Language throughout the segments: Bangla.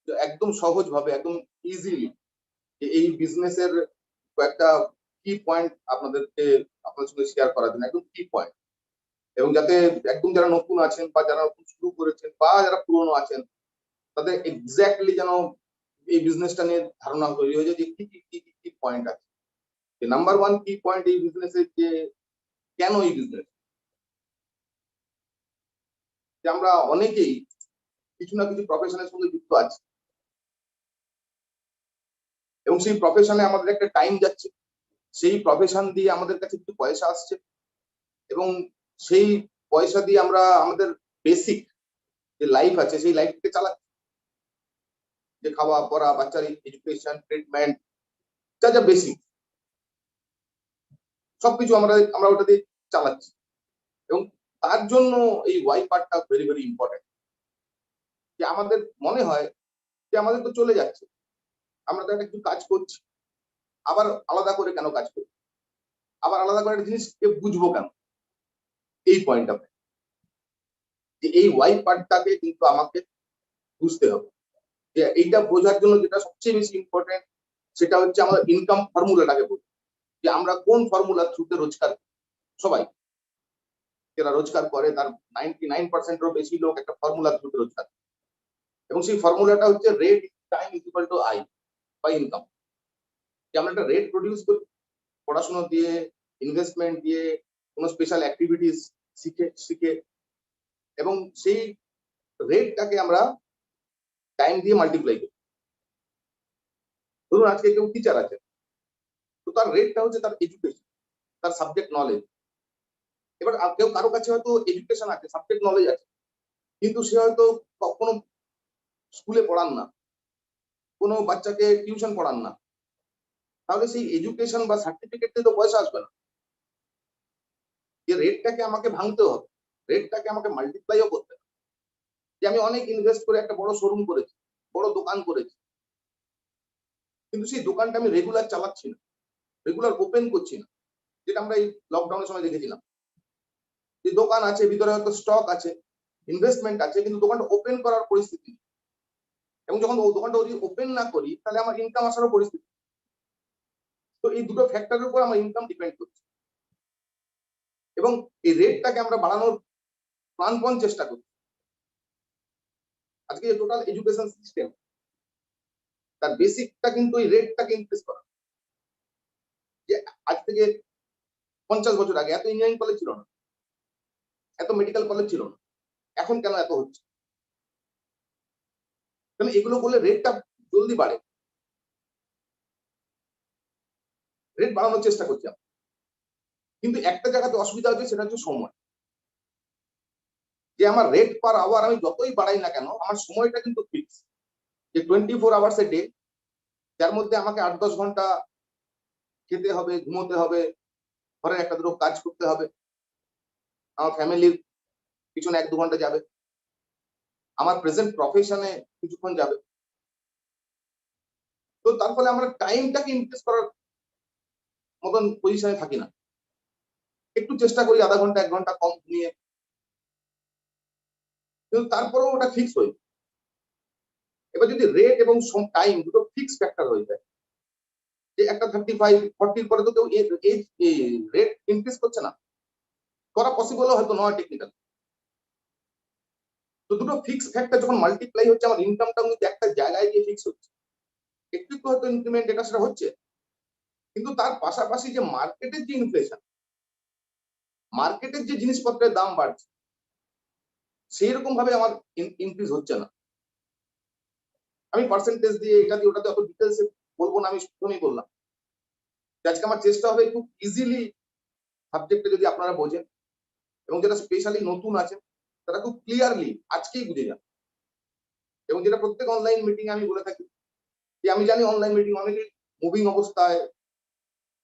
একদম সহজ ভাবে, একদম ইজিলি এই বিজনেসের কয়েকটা কি পয়েন্ট আপনাদেরকে আপনার সঙ্গে শেয়ার করার জন্য, একদম কি পয়েন্ট, এবং যাতে একদম যারা নতুন আছেন বা যারা নতুন শুরু করেছেন বা যারা পুরনো আছেন তাদের এক্স্যাক্টলি যেন এই বিজনেসটা নিয়ে ধারণা তৈরি হয়ে যায় যে কি কি কি কি পয়েন্ট আছে। নাম্বার ওয়ান কি পয়েন্ট এই বিজনেসের, যে কেন এই বিজনেস, যে আমরা অনেকেই কিছু না কিছু প্রফেশনের সঙ্গে যুক্ত আছি এবং সেই প্রফেশনে আমাদের একটা টাইম যাচ্ছে, সেই প্রফেশন দিয়ে আমাদের কাছে কিছু পয়সা আসছে এবং সেই পয়সা দিয়ে আমরা আমাদের বেসিক যে লাইফ আছে সেই লাইফকে চালাচ্ছি, যে খাওয়া পড়া, বাচ্চার এডুকেশন, ট্রিটমেন্ট, যা যা বেসিক সবকিছু আমরা আমরা ওটা দিয়ে চালাচ্ছি। এবং তার জন্য এই ওয়াই পার্টটা ভেরি ভেরি ইম্পর্টেন্ট। যে আমাদের মনে হয় যে আমাদের তো চলে যাচ্ছে, আমরা তো একটা কিছু কাজ করছি, আবার আলাদা করে কেন কাজ করছি, আবার আলাদা করে একটা জিনিসকে বুঝবো কেন, এই পয়েন্টটা, যে এই ওয়াই পার্টটাকে কিন্তু আমাকে বুঝতে হবে। যে এইটা বোঝার জন্য যেটা সবচেয়ে বেশি ইম্পর্টেন্ট সেটা হচ্ছে আমাদের ইনকাম ফর্মুলাটাকে বুঝবো, যে আমরা কোন ফর্মুলার থ্রুতে রোজগার, সবাই যারা রোজগার করে তার 99% বেশি লোক একটা ফর্মুলার থ্রুতে রোজগার, এবং সেই ফর্মুলাটা হচ্ছে rate time equal to I বা ইনকাম। যে আমরা একটা রেট প্রডিউস করি পড়াশোনা দিয়ে, ইনভেস্টমেন্ট দিয়ে, কোনো স্পেশাল অ্যাক্টিভিটিস শিখে শিখে, এবং সেই রেটটাকে আমরা টাইম দিয়ে মাল্টিপ্লাই করি। ধরুন আজকে কেউ টিচার আছে, তো তার রেটটা হচ্ছে তার এডুকেশন, তার সাবজেক্ট নলেজ। এবার কেউ কারো কাছে হয়তো এডুকেশন আছে, সাবজেক্ট নলেজ আছে, কিন্তু সে হয়তো কোনো স্কুলে পড়ান না, কোনো বাচ্চাকে টিউশন পড়ান না, তাহলে সেই এডুকেশন বা সার্টিফিকেট দিয়ে তো পয়সা আসবে না। যে রেটটাকে আমাকে ভাঙতে হবে, রেটটাকে আমাকে মাল্টিপ্লাইও করতে হবে। যে আমি অনেক ইনভেস্ট করে একটা বড় শোরুম করেছি, বড় দোকান করেছি, কিন্তু সেই দোকানটা আমি রেগুলার চালাচ্ছি না, রেগুলার ওপেন করছি না, যেটা আমরা এই লকডাউনের সময় দেখেছিলাম। যে দোকান আছে, ভিতরে হয়তো স্টক আছে, ইনভেস্টমেন্ট আছে, কিন্তু দোকানটা ওপেন করার পরিস্থিতি, এবং যখন দোকানটা যদি ওপেন না করি তাহলে আমার ইনকাম আসারও পরিস্থিতি। তো এই দুটো ফ্যাক্টরের উপর আমার ইনকাম ডিপেন্ড করছে, এবং এই রেটটাকে আমরা বাড়ানোর প্রাণপণ চেষ্টা করছি। আজকে যে টোটাল এডুকেশন সিস্টেম, তার বেসিকটা কিন্তু এই রেটটাকে ইনক্রিজ করা। যে আজ থেকে 50 বছর আগে এত ইঞ্জিনিয়ারিং কলেজ ছিল না, এত মেডিকেল কলেজ ছিল না, এখন কেন এত হচ্ছে? তাহলে এগুলো করলে রেটটা জলদি বাড়ে, রেট বাড়ানোর চেষ্টা করছি আমরা। কিন্তু একটা জায়গাতে অসুবিধা হচ্ছে, সেটা হচ্ছে সময়। যে আমার রেট পার আওয়ার আমি যতই বাড়াই না কেন, আমার সময়টা কিন্তু ফিক্স, যে 24 আওয়ার্স এ ডে, যার মধ্যে আমাকে 8-10 ঘন্টা খেতে হবে, ঘুমোতে হবে, ঘরের একটা দুটো কাজ করতে হবে, আমার ফ্যামিলির পিছনে 1-2 ঘন্টা যাবে, আমার প্রেজেন্ট প্রফেশনে কিছুক্ষণ যাবে। তো তার ফলে আমরা টাইমটাকে ইনক্রিজ করার মতন পজিশনে থাকি না, একটু চেষ্টা করি আধা ঘন্টা 1 ঘন্টা কম ঘুমিয়ে, কিন্তু তারপরেও ওটা ফিক্স হয়ে। এবার যদি রেট এবং টাইম দুটো ফিক্স ফ্যাক্টর হয়ে যায়, যে একটা 35-40 পরে তো কেউ এজ রেট ইনক্রিজ করছে না, করা পসিবলও হয়তো নয় টেকনিক্যাল। তো দুটো ফিক্স ফ্যাক্টর যখন মাল্টিপ্লাই হচ্ছে, আমার ইনকামটাও কিন্তু একটা জায়গায় গিয়ে ফিক্স হচ্ছে। একটু একটু হয়তো ইনক্রিমেন্ট এটা সেটা হচ্ছে, কিন্তু তার পাশাপাশি যে মার্কেটের যে ইনফ্লেশন, মার্কেটের যে জিনিসপত্রের দাম বাড়ছে, সেই রকম ভাবে আমার ইনক্রিজ হচ্ছে না। আমি পার্সেন্টেজ দিয়ে এটা দিয়ে ওটা দিয়ে অত ডিটেলসে বলবো না, আমি প্রথমেই বললাম আজকে আমার চেষ্টা হবে খুব ইজিলি সাবজেক্টে যদি আপনারা বোঝেন, এবং যারা স্পেশালি নতুন আছেন তারা খুব ক্লিয়ারলি আজকেই বুঝে যান। এবং যেটা প্রত্যেক অনলাইন মিটিং আমি বলে থাকি, যে আমি জানি অনলাইন মিটিং অনেকেই মুভিং অবস্থায়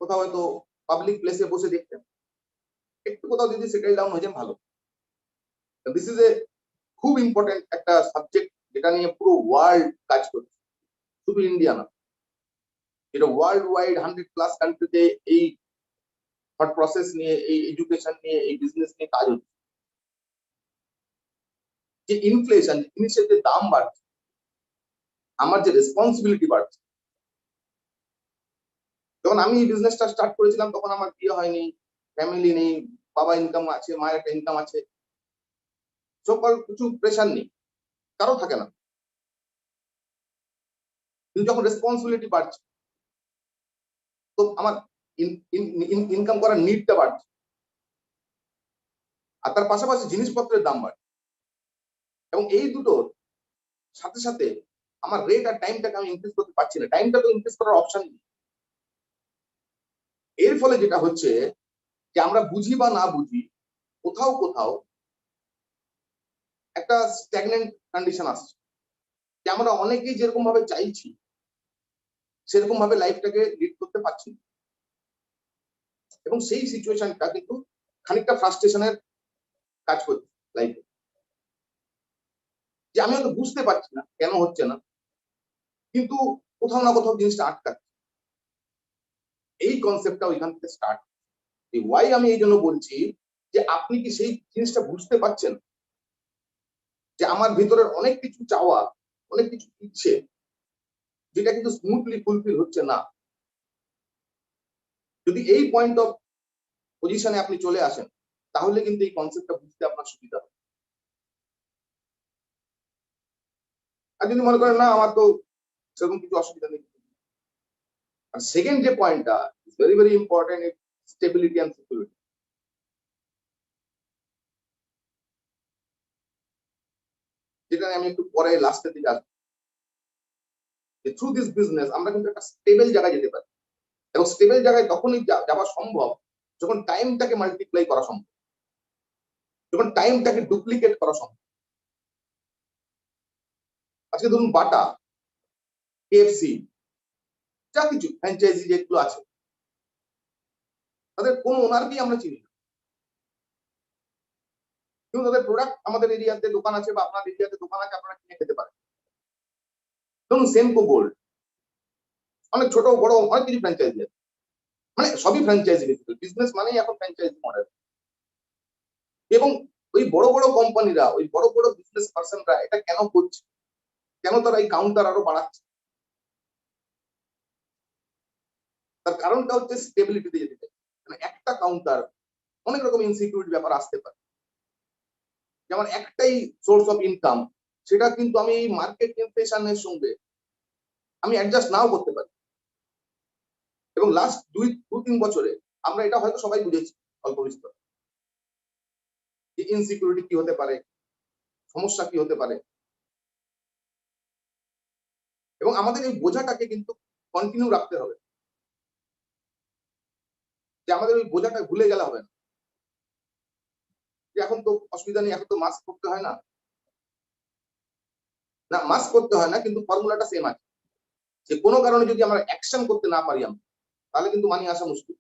কোথাও হয়তো পাবলিক প্লেসে বসে দেখতেন, একটু কোথাও যদি সেটেল ডাউন হয়ে যান ভালো। দিস ইজ এ খুব ইম্পর্টেন্ট একটা সাবজেক্ট, যেটা নিয়ে পুরো ওয়ার্ল্ড কাজ করছে, শুধু ইন্ডিয়া না, এটা ওয়ার্ল্ড ওয়াইড 100+ কান্ট্রিতে এই থট প্রসেস নিয়ে, এই এডুকেশন নিয়ে, এই বিজনেস নিয়ে কাজ হচ্ছে। যে ইনফ্লেশন, জিনিসের যে দাম বাড়ছে, আমার যে রেসপন্সিবিলিটি বাড়ছে। যখন আমি এই বিজনেসটা স্টার্ট করেছিলাম তখন আমার বিয়ে হয়নি, ফ্যামিলি নেই, বাবা ইনকাম আছে, মায়ের একটা ইনকাম আছে, সকল কিছু প্রেশার নেই, কারো থাকে না। কিন্তু যখন রেসপন্সিবিলিটি বাড়ছে তো আমার ইনকাম করার নিডটা বাড়ছে, আর তার পাশাপাশি জিনিসপত্রের দাম বাড়ছে, এবং এই দুটোর সাথে সাথে আমার রেট আর টাইমটাকে আমি ইনক্রিজ করতে পারছি না। টাইমটা তো ইনক্রিজ করার অপশন নেই। এর ফলে যেটা হচ্ছে যে আমরা বুঝি বা না বুঝি কোথাও কোথাও একটা স্ট্যাগনেন্ট কন্ডিশন আসছে, যে আমরা অনেকেই যেরকম ভাবে চাইছি সেরকম ভাবে লাইফটাকে লিড করতে পারছি না। এবং সেই সিচুয়েশনটা কিন্তু খানিকটা ফ্রাস্ট্রেশনের কাজ করছে লাইফে, যে আমি হয়তো বুঝতে পারছি না কেন হচ্ছে না, কিন্তু কোথাও না কোথাও জিনিসটা আটকাচ্ছে। এই কনসেপ্টটা ওইখান থেকে স্টার্ট। এই ওয়াই আমি এই জন্য বলছি যে আপনি কি সেই জিনিসটা বুঝতে পারছেন যে আমার ভিতরের অনেক কিছু চাওয়া, অনেক কিছু ইচ্ছে, যেটা কিন্তু স্মুথলি ফুলফিল হচ্ছে না। যদি এই পয়েন্ট অফ পজিশনে আপনি চলে আসেন তাহলে কিন্তু এই কনসেপ্টটা বুঝতে আপনার সুবিধা হবে। আর যদি মনে করেন না আমার তো সেরকম কিছু অসুবিধা নেই। আর সেকেন্ড যে পয়েন্টটা is very very important, stability and security, যেটা আমি একটু পরে লাস্টের দিকে আসবো। থ্রু দিস বিজনেস আমরা কিন্তু একটা স্টেবল জায়গায় যেতে পারি, এবং স্টেবল জায়গায় তখনই যাওয়া সম্ভব যখন টাইমটাকে মাল্টিপ্লাই করা সম্ভব, যখন টাইমটাকে ডুপ্লিকেট করা সম্ভব। আজকে ধরুন বাটা, কেএফসি, যা কিছু ফ্র্যাঞ্চাইজি যেগুলো আছে, তাদের কোন ওনারকেই আমরা চিনি না, কিন্তু তাদের প্রোডাক্ট আমাদের এরিয়াতে দোকান আছে বা আপনার এরিয়াতে দোকান আছে, আপনারা কিনে খেতে পারেন। ধরুন সেনকো গোল্ড, অনেক ছোট বড় অনেক কিছু ফ্র্যাঞ্চাইজি আছে, মানে সবই ফ্র্যাঞ্চাইজি, বিজনেস মানেই এখন ফ্র্যাঞ্চাইজি মডেল। এবং ওই বড় বড় কোম্পানিরা, ওই বড় বড় বিজনেস পার্সনরা এটা কেন করছে, কেন তারা এই কাউন্টার আরো বাড়াচ্ছে? তার কারণটা হচ্ছে স্টেবিলিটিতে যেতে চাই। মানে একটা কাউন্টার অনেক রকম ইনসিকিউরিটি ব্যাপার আসতে পারে, যেমন একটাই সোর্স অফ ইনকাম, সেটা কিন্তু আমি মার্কেট ইনফ্লেশনের সঙ্গে আমি অ্যাডজাস্ট নাও করতে পারি। এবং লাস্ট দু তিন বছরে আমরা এটা হয়তো সবাই বুঝেছি অল্প বিস্তর, যে ইনসিকিউরিটি কি হতে পারে, সমস্যা কি হতে পারে, এবং আমাদের এই বোঝাটাকে কিন্তু কন্টিনিউ রাখতে হবে, যে আমাদের ওই বোঝাটা ভুলে গেলে হবে না, যে এখন তো অসুবিধা নেই, এখন তো মাস্ক করতে হয় না। না, মাস্ক করতে হয় না, কিন্তু ফর্মুলাটা সেম আছে, যে কোনো কারণে যদি আমরা অ্যাকশন করতে না পারি আমরা, তাহলে কিন্তু মানি আসা মুশকিল।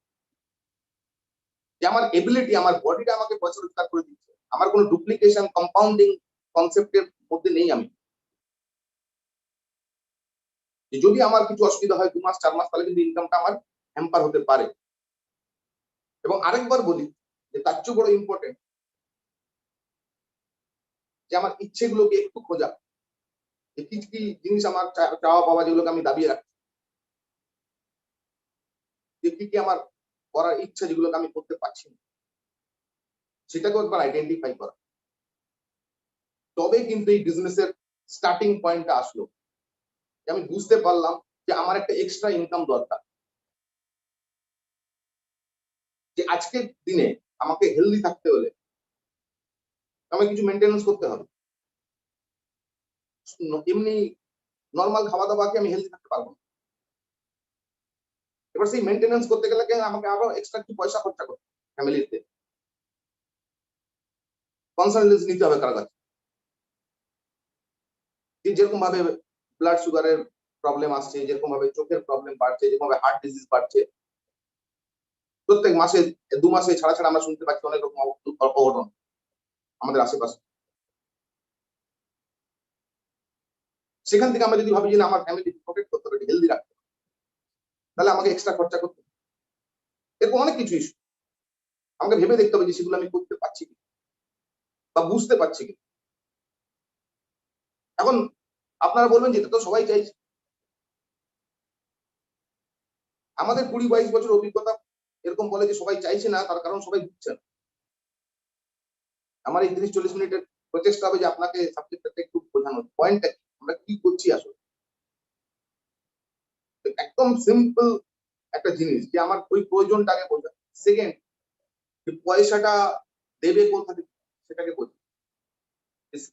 যে আমার এবিলিটি, আমার বডিটা আমাকে পয়সা রোজগার করে দিচ্ছে, আমার কোনো ডুপ্লিকেশন কম্পাউন্ডিং কনসেপ্টের মধ্যে নেই আমি। যে যদি আমার কিছু অসুবিধা হয় 2 মাস 4 মাস, তাহলে কিন্তু ইনকামটা আমার হ্যাম্পার হতে পারে। এবং আরেকবার বলি যে তার চেয়ে বড় ইম্পর্টেন্ট, যে আমার ইচ্ছেগুলোকে একটু খোঁজা, যে কি কি জিনিস আমার চাওয়া পাওয়া যেগুলোকে আমি দাবিয়ে রাখছি, যে কি কি আমার করার ইচ্ছা যেগুলোকে আমি করতে পারছি না, সেটাকেও একবার আইডেন্টিফাই করা। তবে কিন্তু এই বিজনেসের স্টার্টিং পয়েন্টটা আসলো, যে আমি বুঝতে পারলাম যে আমার একটা এক্সট্রা ইনকাম দরকার, যে আজকের দিনে আমাকে হেলদি থাকতে হলে আমাকে কিছু মেনটেন্যান্স করতে হবে। এমনি নর্মাল খাওয়া দাওয়া কি আমি হেলদি থাকতে পারবো না। এবার সেই মেনটেন্যান্স করতে গেলে আমাকে আরো এক্সট্রা কিছু পয়সা খরচা করতে ফ্যামিলিতে, কনসালটেন্সি নিতে হবে কারো কাছে। যেরকম ভাবে ব্লাড সুগারের প্রবলেম আসছে, যেরকম ভাবে চোখের প্রবলেম বাড়ছে, যেরকম ভাবে হার্ট ডিজিজ বাড়ছে, প্রত্যেক মাসে 2 মাসে ছাড়া ছাড়া আমরা শুনতে পাচ্ছি অনেক রকম অঘটন আমাদের আশেপাশে। সেখান থেকে আমরা যদি ভাবি যে আমার ফ্যামিলি প্রোটেক্ট করতে হবে, হেলদি রাখতে হবে, তাহলে আমাকে এক্সট্রা খরচা করতে হবে। এরকম অনেক কিছু ইস্যু আমাকে ভেবে দেখতে হবে যে সেগুলো আমি করতে পারছি কি বা বুঝতে পারছি কি। এখন আপনারা বলবেন যেটা তো সবাই চাইছে। আমাদের 20-22 বছর অভিজ্ঞতা এরকম বলে যে সবাই চাইছে না, তার কারণ সবাই বুঝছে না। আমার এই 30-40 মিনিটের প্রচেষ্টা হবে যে আপনাকে সাবজেক্টটা একটু বোঝানোর, পয়েন্টটা কি, আমরা কি করছি আসলে। একদম সিম্পল একটা জিনিস যে আমার ওই প্রয়োজনটা আগে বোঝা। সেকেন্ড, যে পয়সাটা দেবে কোথা থেকে সেটাকে বোঝা।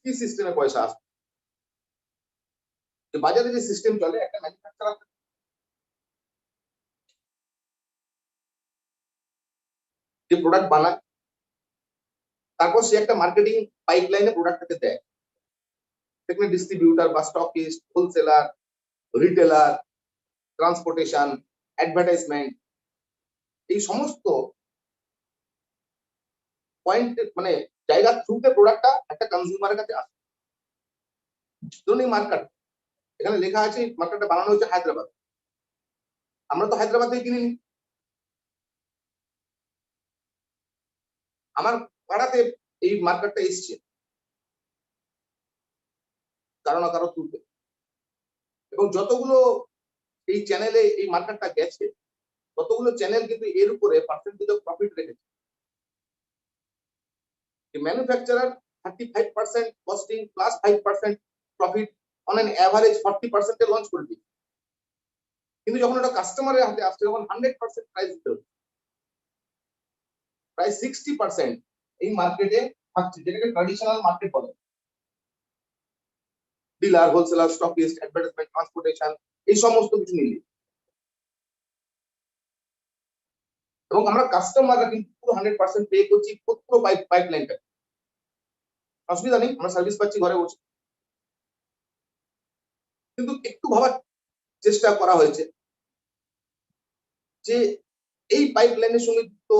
কি সিস্টেমে পয়সা আসবে, যে বাজারে যে সিস্টেম চলে, একটা ম্যানুফ্যাকচারার যে প্রোডাক্ট বানায়, তারপর সে একটা মার্কেটিং পাইপলাইনে প্রোডাক্টটাকে দেয়। সেখানে ডিস্ট্রিবিউটার বা stockist, wholesaler, retailer, transportation, advertisement, এই সমস্ত পয়েন্ট মানে জায়গার থ্রুতে প্রোডাক্টটা একটা কনজিউমারের কাছে আসে। ধরুন এই মার্কেট, এখানে লেখা আছে মার্কেটটা বানানো হয়েছে হায়দ্রাবাদ। আমরা তো হায়দ্রাবাদ থেকে কিনিনি, আমার পাড়াতে এই মার্কেটটা এসছে কারো না কারো থ্রুতে। এবং যতগুলো এই চ্যানেলে এই মার্কেটটা গেছে, ততগুলো চ্যানেল কিন্তু এর উপরে পার্সেন্টেজ অফ প্রফিট রেখেছে। Manufacturer 35% costing plus 5% profit on an average 40% A launch করে দিই। কিন্তু যখন ওটা কাস্টমারের হাতে আসছে, তখন 100% প্রাইস দিতে হচ্ছে। প্রায় 60% এই মার্কেটে থাকছে, যেটাকে ট্র্যাডিশনাল মার্কেট বলে। Dealer, wholesaler, stockist, advertisement, transportation, এই সমস্ত কিছু মিলিয়ে। এবং আমরা কাস্টমাররা কিন্তু পুরো 100% পে করছি পুরো পাইপলাইনটা। অসুবিধা নেই, আমরা সার্ভিস পাচ্ছি ঘরে বসে। কিন্তু একটু ভাবার চেষ্টা করা হয়েছে যে এই পাইপলাইনের সঙ্গে যুক্ত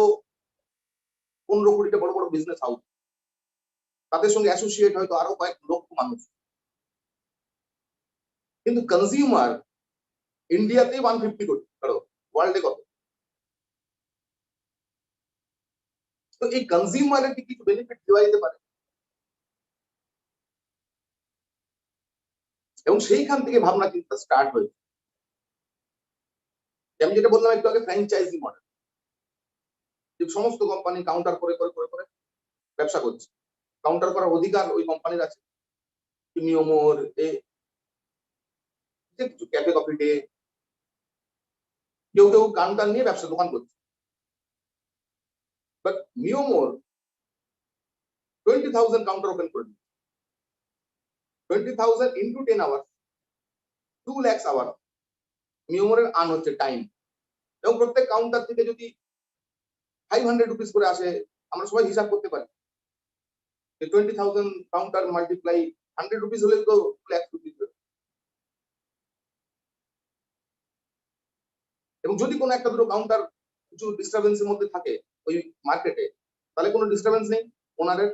15 কোটিটা বড় বড় বিজনেস হাউস, তাদের সঙ্গে অ্যাসোসিয়েট হয়তো আরো কয়েক লক্ষ মানুষ। কিন্তু কনজিউমার ইন্ডিয়াতেই 150 কোটি, ওয়ার্ল্ডে কত? তো এই কনজিউমারের কি কিছু বেনিফিট দেওয়া যেতে পারে? এবং সেইখান থেকে ভাবনা চিন্তা স্টার্ট হয়েছে। আমি যেটা বললাম একটু আগে, ফ্র্যাঞ্চাইজি মডেল, যে সমস্ত কোম্পানি কাউন্টার করে করে করে করে ব্যবসা করছে। কাউন্টার করার অধিকার ওই কোম্পানির আছে। মিওমোর, কিছু ক্যাফে কফি ডে, কেউ কেউ কাউন্টার নিয়ে ব্যবসা দোকান করছে। বাট মিওমোর 20,000 কাউন্টার ওপেন করে দিচ্ছে। 20,000 ইন্টু 10 আওয়ার, 2 lakhs আওয়ার মিওমোরের আর্ন হচ্ছে টাইম। এবং প্রত্যেক কাউন্টার থেকে যদি 500 রুপিস করে আসে, আমরা সবাই হিসাব করতে পারি যে 20,000 কাউন্টার মাল্টিপ্লাই 100 রুপিস হলে তো 2 লাখ রুপিস। এবং যদি কোনো একটা দুটো কাউন্টার কিছু ডিস্টারবেন্সের মধ্যে থাকে ওই মার্কেটে, তাহলে কোনো ডিস্টারবেন্স নেই ওনারের।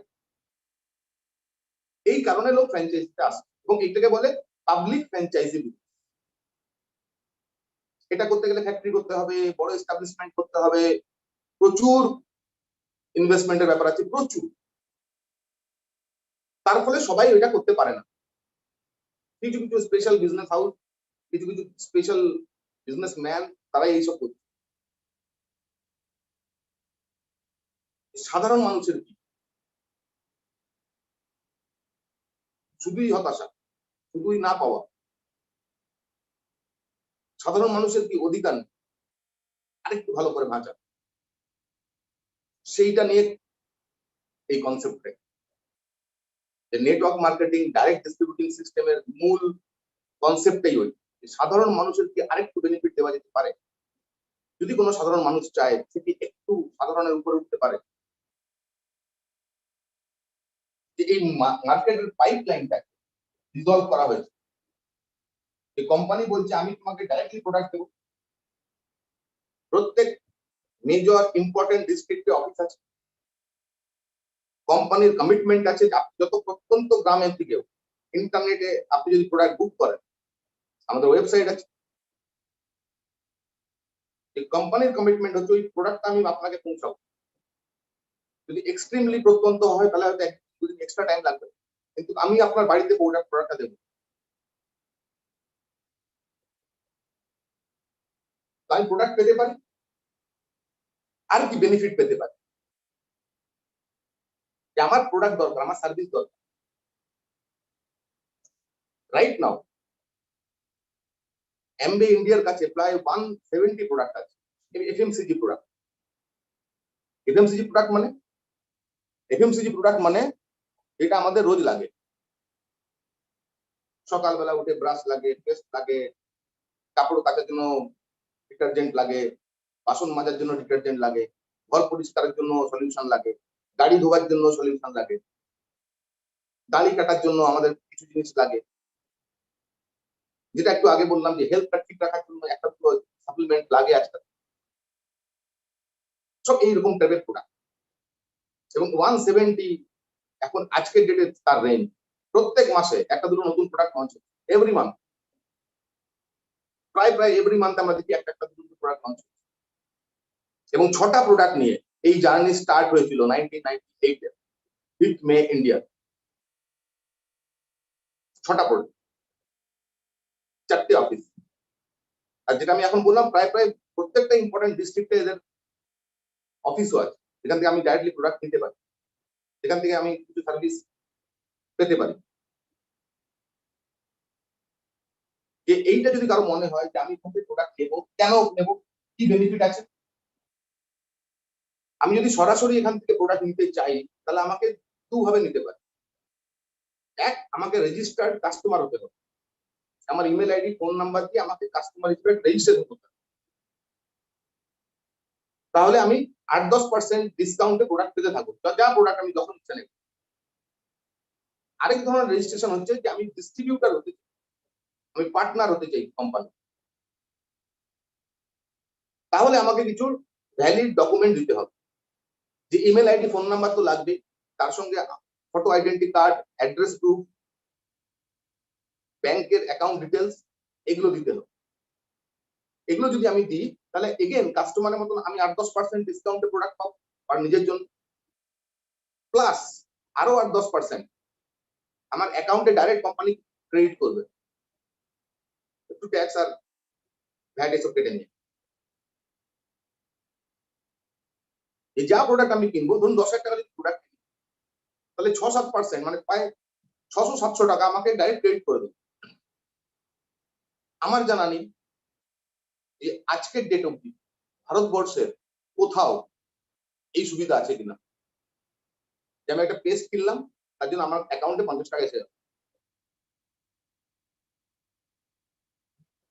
এই কারণে লোক ফ্র্যাঞ্চাইজিতে আসে এবং এটাকে বলে পাবলিক ফ্র্যাঞ্চাইজি। এটা করতে গেলে ফ্যাক্টরি করতে হবে, বড় এস্টাবলিশমেন্ট করতে হবে, প্রচুর ইনভেস্টমেন্টের ব্যাপার আছে, প্রচুর। তার ফলে সবাই এটা করতে পারে না। কিছু কিছু স্পেশাল বিজনেস হাউস, কিছু কিছু স্পেশাল বিজনেস ম্যান, তারাই এইসব করছে। সাধারণ মানুষের কি? শুধুই হতাশা, শুধুই না পাওয়া। সাধারণ মানুষের কি অধিকার নেই? আরেকটু ভালো করে ভাঁচা, সেইটা নিয়ে এই কনসেপ্টে। নেটওয়ার্ক মার্কেটিং, ডাইরেক্ট ডিস্ট্রিবিউটিং সিস্টেমের মূল কনসেপ্টটাই ওই, সাধারণ মানুষের কি আরেকটু বেনিফিট দেওয়া যেতে পারে। যদি কোনো সাধারণ মানুষ চায় সেটি একটু সাধারণের উপরে উঠতে পারে, যে এই মার্কেটের পাইপলাইনটা রিজলভ করা হয়েছে। এই কোম্পানি বলছে আমি তোমাকে ডাইরেক্টলি প্রোডাক্ট দেবো। প্রত্যেক মেজর ইম্পর্টেন্ট ডিস্ট্রিক্টে অফিস আছে। কোম্পানির কমিটমেন্ট আছে যত প্রত্যন্ত গ্রামের থেকেও ইন্টারনেটে আপনি যদি প্রোডাক্ট বুক করেন, আমাদের ওয়েবসাইট আছে। এই কোম্পানির কমিটমেন্ট হচ্ছে ওই প্রোডাক্টটা আমি আপনাকে পৌঁছাবো। যদি এক্সট্রিমলি প্রত্যন্ত হয় তাহলে হয়তো 1-2 দিন এক্সট্রা টাইম লাগবে, কিন্তু আমি আপনার বাড়িতে প্রোডাক্টটা দেবো। আমি প্রোডাক্ট পেতে পারি, আর কি বেনিফিট পেতে পারি, যে আমার প্রোডাক্ট দরকার, আমার সার্ভিস দরকার। রাইট নাও অ্যামবে ইন্ডিয়ার কাছে প্রায় 170 প্রোডাক্ট আছে, এফএমসিজি প্রোডাক্ট। এফএমসিজি প্রোডাক্ট মানে, এফএমসিজি প্রোডাক্ট মানে যেটা আমাদের রোজ লাগে। সকালবেলা উঠে ব্রাশ লাগে, পেস্ট লাগে, কাপড় কাচার জন্য ডিটারজেন্ট লাগে, বাসন মাজার জন্য ডিটারজেন্ট লাগে, ঘর পরিষ্কারের জন্য সলিউশন লাগে, গাড়ি ধোয়ার জন্য সলিউশন লাগে, দাড়ি কাটার জন্য আমাদের কিছু জিনিস লাগে, যেটা একটু আগে বললাম যে হেলথটা ঠিক রাখার জন্য একটা সাপ্লিমেন্ট লাগে আজকাল। সব এইরকম টাইপের প্রোডাক্ট। এবং 170 এখন আজকের ডেটে তার রেঞ্জ। প্রত্যেক মাসে একটা দুটো নতুন প্রোডাক্ট লঞ্চ হচ্ছে, এভরি মান্থ, প্রায় এভরি মান্থ আমরা দেখি একটা একটা দুটো প্রোডাক্ট লঞ্চ হচ্ছে। এবং 6টা প্রোডাক্ট নিয়ে এই জার্নি স্টার্ট হয়েছিল 1998 এ 5th মে ইন্ডিয়া। 6টা প্রোডাক্ট, 4টে অফিস। আর যেটা আমি এখন বললাম প্রায় প্রত্যেকটা ইম্পর্টেন্ট ডিস্ট্রিক্টে এদের অফিসও আছে, যেখান থেকে আমি ডাইরেক্টলি প্রোডাক্ট নিতে পারি, যেখান থেকে আমি কিছু সার্ভিস পেতে পারি। যে এইটা যদি কারো মনে হয় যে আমি প্রোডাক্ট নেবো, কেন নেবো, কি বেনিফিট আছে, আমি যদি সরাসরি এখান থেকে প্রোডাক্ট নিতে চাই তাহলে আমাকে দুভাবে নিতে পারি। এক, আমাকে রেজিস্টার্ড কাস্টমার হতে হবে, আমার ইমেল আইডি ফোন নাম্বার দিয়ে আমাকে কাস্টমার হিসেবে রেজিস্টার হতে হবে, তাহলে আমি 8-10% ডিসকাউন্টে প্রোডাক্ট পেতে থাকবো, যা প্রোডাক্ট আমি যখন ইচ্ছা নেব। আরেক ধরনের রেজিস্ট্রেশন হচ্ছে যে আমি ডিস্ট্রিবিউটার হতে চাই, আমি পার্টনার হতে চাই কোম্পানি, তাহলে আমাকে কিছু ভ্যালিড ডকুমেন্ট দিতে হবে। যে ইমেল আইডি ফোন নাম্বার তো লাগবে, তার সঙ্গে photo identity card, address proof, ব্যাংকের অ্যাকাউন্ট ডিটেলস, এগুলো দিতে হবে। এগুলো যদি আমি দিই তাহলে এগেন কাস্টমারের মতন আমি 8-10% ডিসকাউন্টে প্রোডাক্ট পাবো আর নিজের জন্য, প্লাস আরো 8-10% আমার অ্যাকাউন্টে ডাইরেক্ট কোম্পানি ক্রেডিট করবে, একটু ট্যাক্স আর ভ্যাট এসব কেটে নিয়ে। এই যা প্রোডাক্ট আমি কিনবো, ধরুন 10,000 টাকা যদি প্রোডাক্ট কিনি, তাহলে 6-7% মানে প্রায় 600-700 টাকা আমাকে ডাইরেক্ট ক্রেডিট করে দেবে। আমার জানা নেই যে আজকের ডেট অব্দি ভারতবর্ষের কোথাও এই সুবিধা আছে কিনা, যে আমি একটা পেস্ট কিনলাম তার জন্য আমার অ্যাকাউন্টে 50 টাকা এসে যাবে।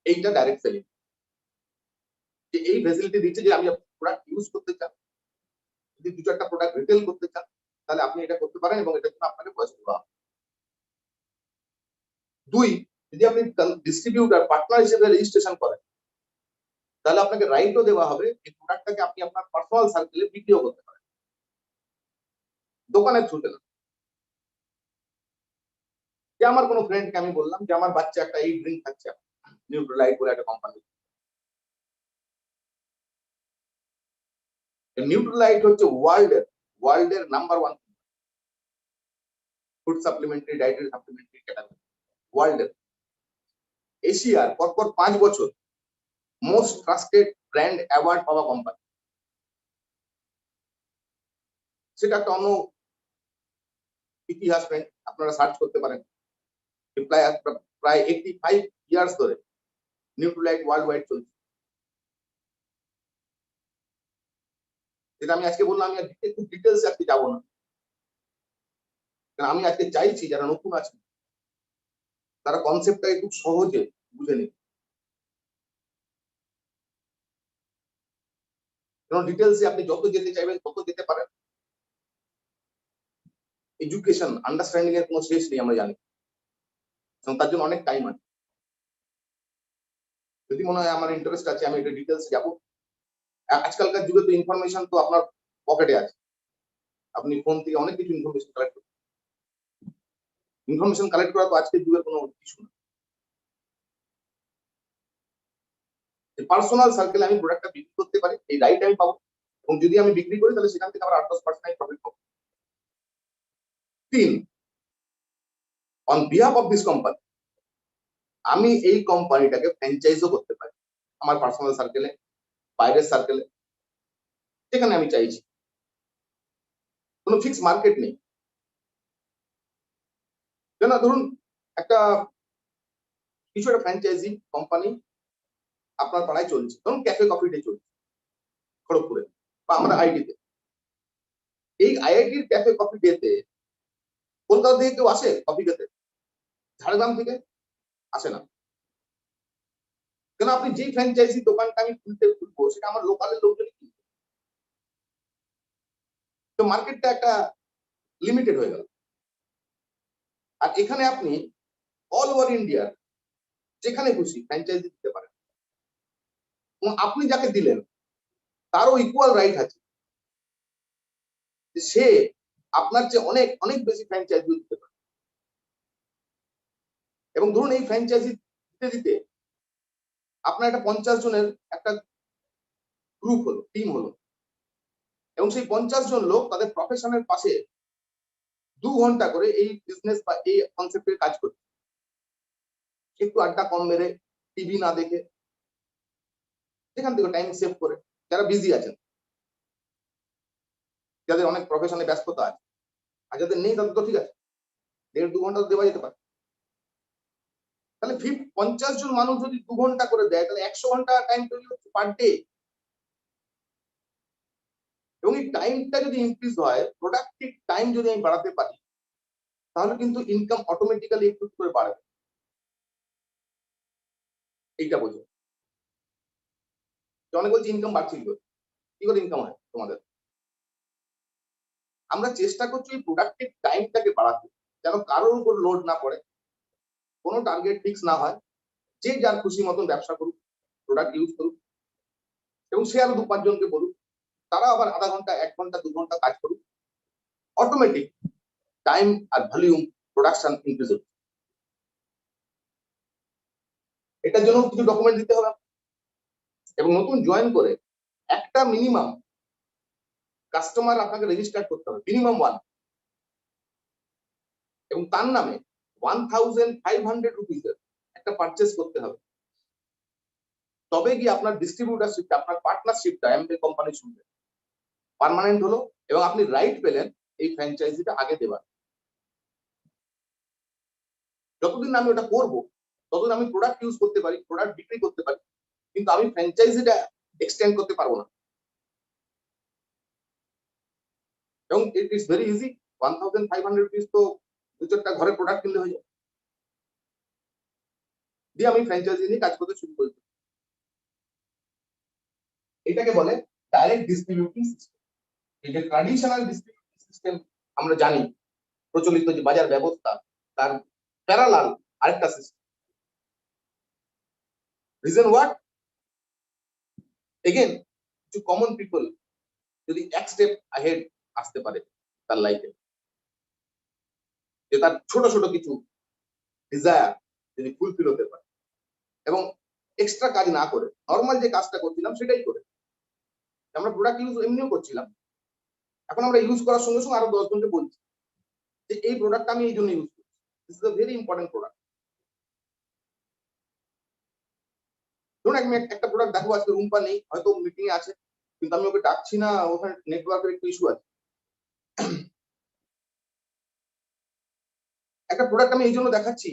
এইটা ডাইরেক্ট সেলিং, যে এই ফ্যাসিলিটি দিচ্ছে যে আমি প্রোডাক্ট ইউজ করতে চান, যদি 2-4টা প্রোডাক্ট রিটেল করতে চান তাহলে আপনি এটা করতে পারেন এবং এটার জন্য আপনাকে পয়সা দেওয়া হবে। 2, যদি আপনি ডিস্ট্রিবিউটার পার্টনার হিসেবে রেজিস্ট্রেশন করেন তাহলে আপনাকে রাইটও দেওয়া হবে এই প্রোডাক্টটাকে আপনি আপনার পার্সোনাল সার্কেলে বিক্রিও করতে পারেন, দোকানের থ্রুতে না। যে আমার কোনো ফ্রেন্ডকে আমি বললাম যে আমার বাচ্চা একটা এই ড্রিঙ্ক খাচ্ছে, নিউট্রালাইট বলে একটা কোম্পানি। নিউট্রালাইট হচ্ছে ওয়ার্ল্ডের number 1 food supplementary, dietary supplementary category ওয়ার্ল্ডের। এশিয়ার পরপর 5 বছর মোস্ট ট্রাস্টেড ব্র্যান্ড অ্যাওয়ার্ড পাওয়া কোম্পানি। সেটা একটা অন্য ইতিহাস, ফ্রেন্ড আপনারা সার্চ করতে পারেন। প্রায় 85 ইয়ার্স ধরে নিউট্রালাইট ওয়ার্ল্ড ওয়াইড চলছে। যেটা আমি আজকে বললাম, আমি খুব ডিটেলস আজকে যাবো না, কারণ আমি আজকে চাইছি যারা নতুন আছেন তারা কনসেপ্টটাকে খুব সহজে বুঝে নিন। কারণ ডিটেলসে আপনি যত যেতে চাইবেন তত যেতে পারেন। এডুকেশন আন্ডারস্ট্যান্ডিং এর কোনো শেষ নেই, আমরা জানি, এবং তার জন্য অনেক টাইম আছে। যদি মনে হয় আমার ইন্টারেস্ট আছে, আমি এটা ডিটেলস যাবো। আজকালকার যুগে তো ইনফরমেশন তো আপনার পকেটে আছে, আপনি ফোন থেকে অনেক কিছু ইনফরমেশন কালেক্ট করা তো আজকের যুগের কোনো কিছু না। পার্সোনাল সার্কেলে আমি প্রোডাক্টটা বিক্রি করতে পারি, এই রাইট আমি পাবো, এবং যদি আমি বিক্রি করি তাহলে সেখান থেকে আমার 8-10% প্রফিট পাবো। 3, on behalf of this company আমি এই কোম্পানিটাকে ফ্র্যাঞ্চাইজও করতে পারি আমার পার্সোনাল সার্কেলে, বাইরের সার্কেলে, সেখানে আমি চাইছি। কোনো ফিক্স মার্কেট নেই। কেন ধরুন একটা কিছু একটা ফ্র্যাঞ্চাইজি কোম্পানি আপনার পাড়ায় চলছে, ধরুন ক্যাফে কফি ডে চলছে খড়গপুরে বা আমরা আইআইটিতে। এই আইআইটির ক্যাফে কফি ডেতে কলকাতা থেকে কেউ আসে কফি খেতে? ঝাড়গ্রাম থেকে আসে না। কেন আপনি যেই ফ্র্যাঞ্চাইজি দোকানটা আমি খুলবো সেটা আমার লোকালের লোকজনই কিনবে। তো মার্কেটটা একটা লিমিটেড হয়ে গেল। আর এখানে আপনি অল ওভার ইন্ডিয়ার যেখানে খুশি ফ্র্যাঞ্চাইজি দিতে পারেন, এবং আপনি যাকে দিলেন তারও ইকুয়াল রাইট আছে যে সে আপনার চেয়ে অনেক অনেক বেশি ফ্র্যাঞ্চাইজি দিতে পারে। এবং ধরুন এই ফ্র্যাঞ্চাইজি দিতে দিতে আপনার একটা 50 জনের একটা গ্রুপ হলো, টিম হলো, এবং সেই 50 জন লোক তাদের প্রফেশনের পাশে 2 ঘন্টা করে এই বিজনেস বা এই কনসেপ্টের কাজ করছে, একটু আড্ডা কম মেরে, টিভি না দেখে, সেখান থেকে টাইম সেভ করে, যারা বিজি আছেন, যাদের অনেক প্রফেশনে ব্যস্ততা আছে, আর যাদের নেই তাদের তো ঠিক আছে, 1.5-2 ঘন্টা তো দেওয়া যেতে পারে। তাহলে 50 জন মানুষ যদি 2 ঘন্টা করে দেয়, তাহলে 100 ঘন্টা টাইম তৈরি হচ্ছে পার ডে। এবং এই টাইমটা যদি ইনক্রিজ হয়, প্রোডাক্টিভ টাইম যদি আমি বাড়াতে পারি, তাহলে কিন্তু ইনকাম অটোমেটিক্যালি একটু করে বাড়বে। এইটা বোঝো। অনেক বলছি ইনকাম বাড়ছে কি করে ইনকাম হয় তোমাদের? আমরা চেষ্টা করছি প্রোডাক্টিভ টাইমটাকে বাড়াতে, যেন কারোর উপর লোড না পড়ে, কোনো টার্গেট ফিক্স না হয়, যে যার খুশি মতন ব্যবসা করুক, প্রোডাক্ট ইউজ করুক, এবং সে আরো 2-5 জনকে বলুক, তারা আবার আধা ঘন্টা, 1 ঘন্টা, 2 ঘন্টা কাজ করুক, অটোমেটিক টাইম আর ভলিউম প্রোডাকশন ইনক্রিজ হবে। এটার জন্য কিছু ডকুমেন্ট দিতে হবে, এবং নতুন জয়েন করে একটা মিনিমাম কাস্টমার আপনাকে রেজিস্টার করতে হবে, মিনিমাম 1, এবং তার নামে 1500 রুপিসের একটা পারচেস করতে হবে। তবে গিয়ে আপনার ডিস্ট্রিবিউটারশিপটা, আপনার পার্টনারশিপটা এমবি কোম্পানির সঙ্গে পার্মানেন্ট হলো, এবং আপনি রাইট পেলেন এই ফ্র্যাঞ্চাইজিটা আগে দেবার। যতদিন আমি ওটা করবো ততদিন আমি প্রোডাক্ট ইউজ করতে পারি, প্রোডাক্ট বিক্রি করতে পারি, কিন্তু আমি ফ্র্যাঞ্চাইজিটা এক্সটেন্ড করতে পারবো না। এবং it is very easy. 1500 rupees তো 2-4টা ঘরে প্রোডাক্ট কিনলে হয়ে যায়, দিয়ে আমি ফ্র্যাঞ্চাইজি নিয়ে কাজ করতে শুরু করি। এটাকে বলে ডাইরেক্ট ডিস্ট্রিবিউটিং সিস্টেম। এই যে ট্র্যাডিশনাল ডিস্ট্রিবিউটিং সিস্টেম আমরা জানি, প্রচলিত যে বাজার ব্যবস্থা, তার প্যারালাল আরেকটা সিস্টেম। Reason what? এগেন, কিছু কমন পিপল যদি এক স্টেপ আহেড আসতে পারে তার লাইফে, যে তার ছোট ছোট কিছু ডিজায়ার যদি ফুলফিল হতে পারে, এবং এক্সট্রা কাজ না করে নর্মাল যে কাজটা করছিলাম সেটাই করে, আমরা প্রোডাক্ট ইউজ এমনিও করছিলাম, এখন আমরা ইউজ করার সঙ্গে সঙ্গে আরো 10 জনকে বলছি যে এই প্রোডাক্টটা আমি এই জন্য ইউজ করছি, this is a very important product. ধরুন আমি একটা প্রোডাক্ট দেখবো, আজকে রুম্পা নেই, হয়তো মিটিং এ আছে, কিন্তু আমি ওকে ডাকছি না, ওখানে নেটওয়ার্কের একটু ইস্যু আছে। একটা প্রোডাক্ট আমি এই জন্য দেখাচ্ছি,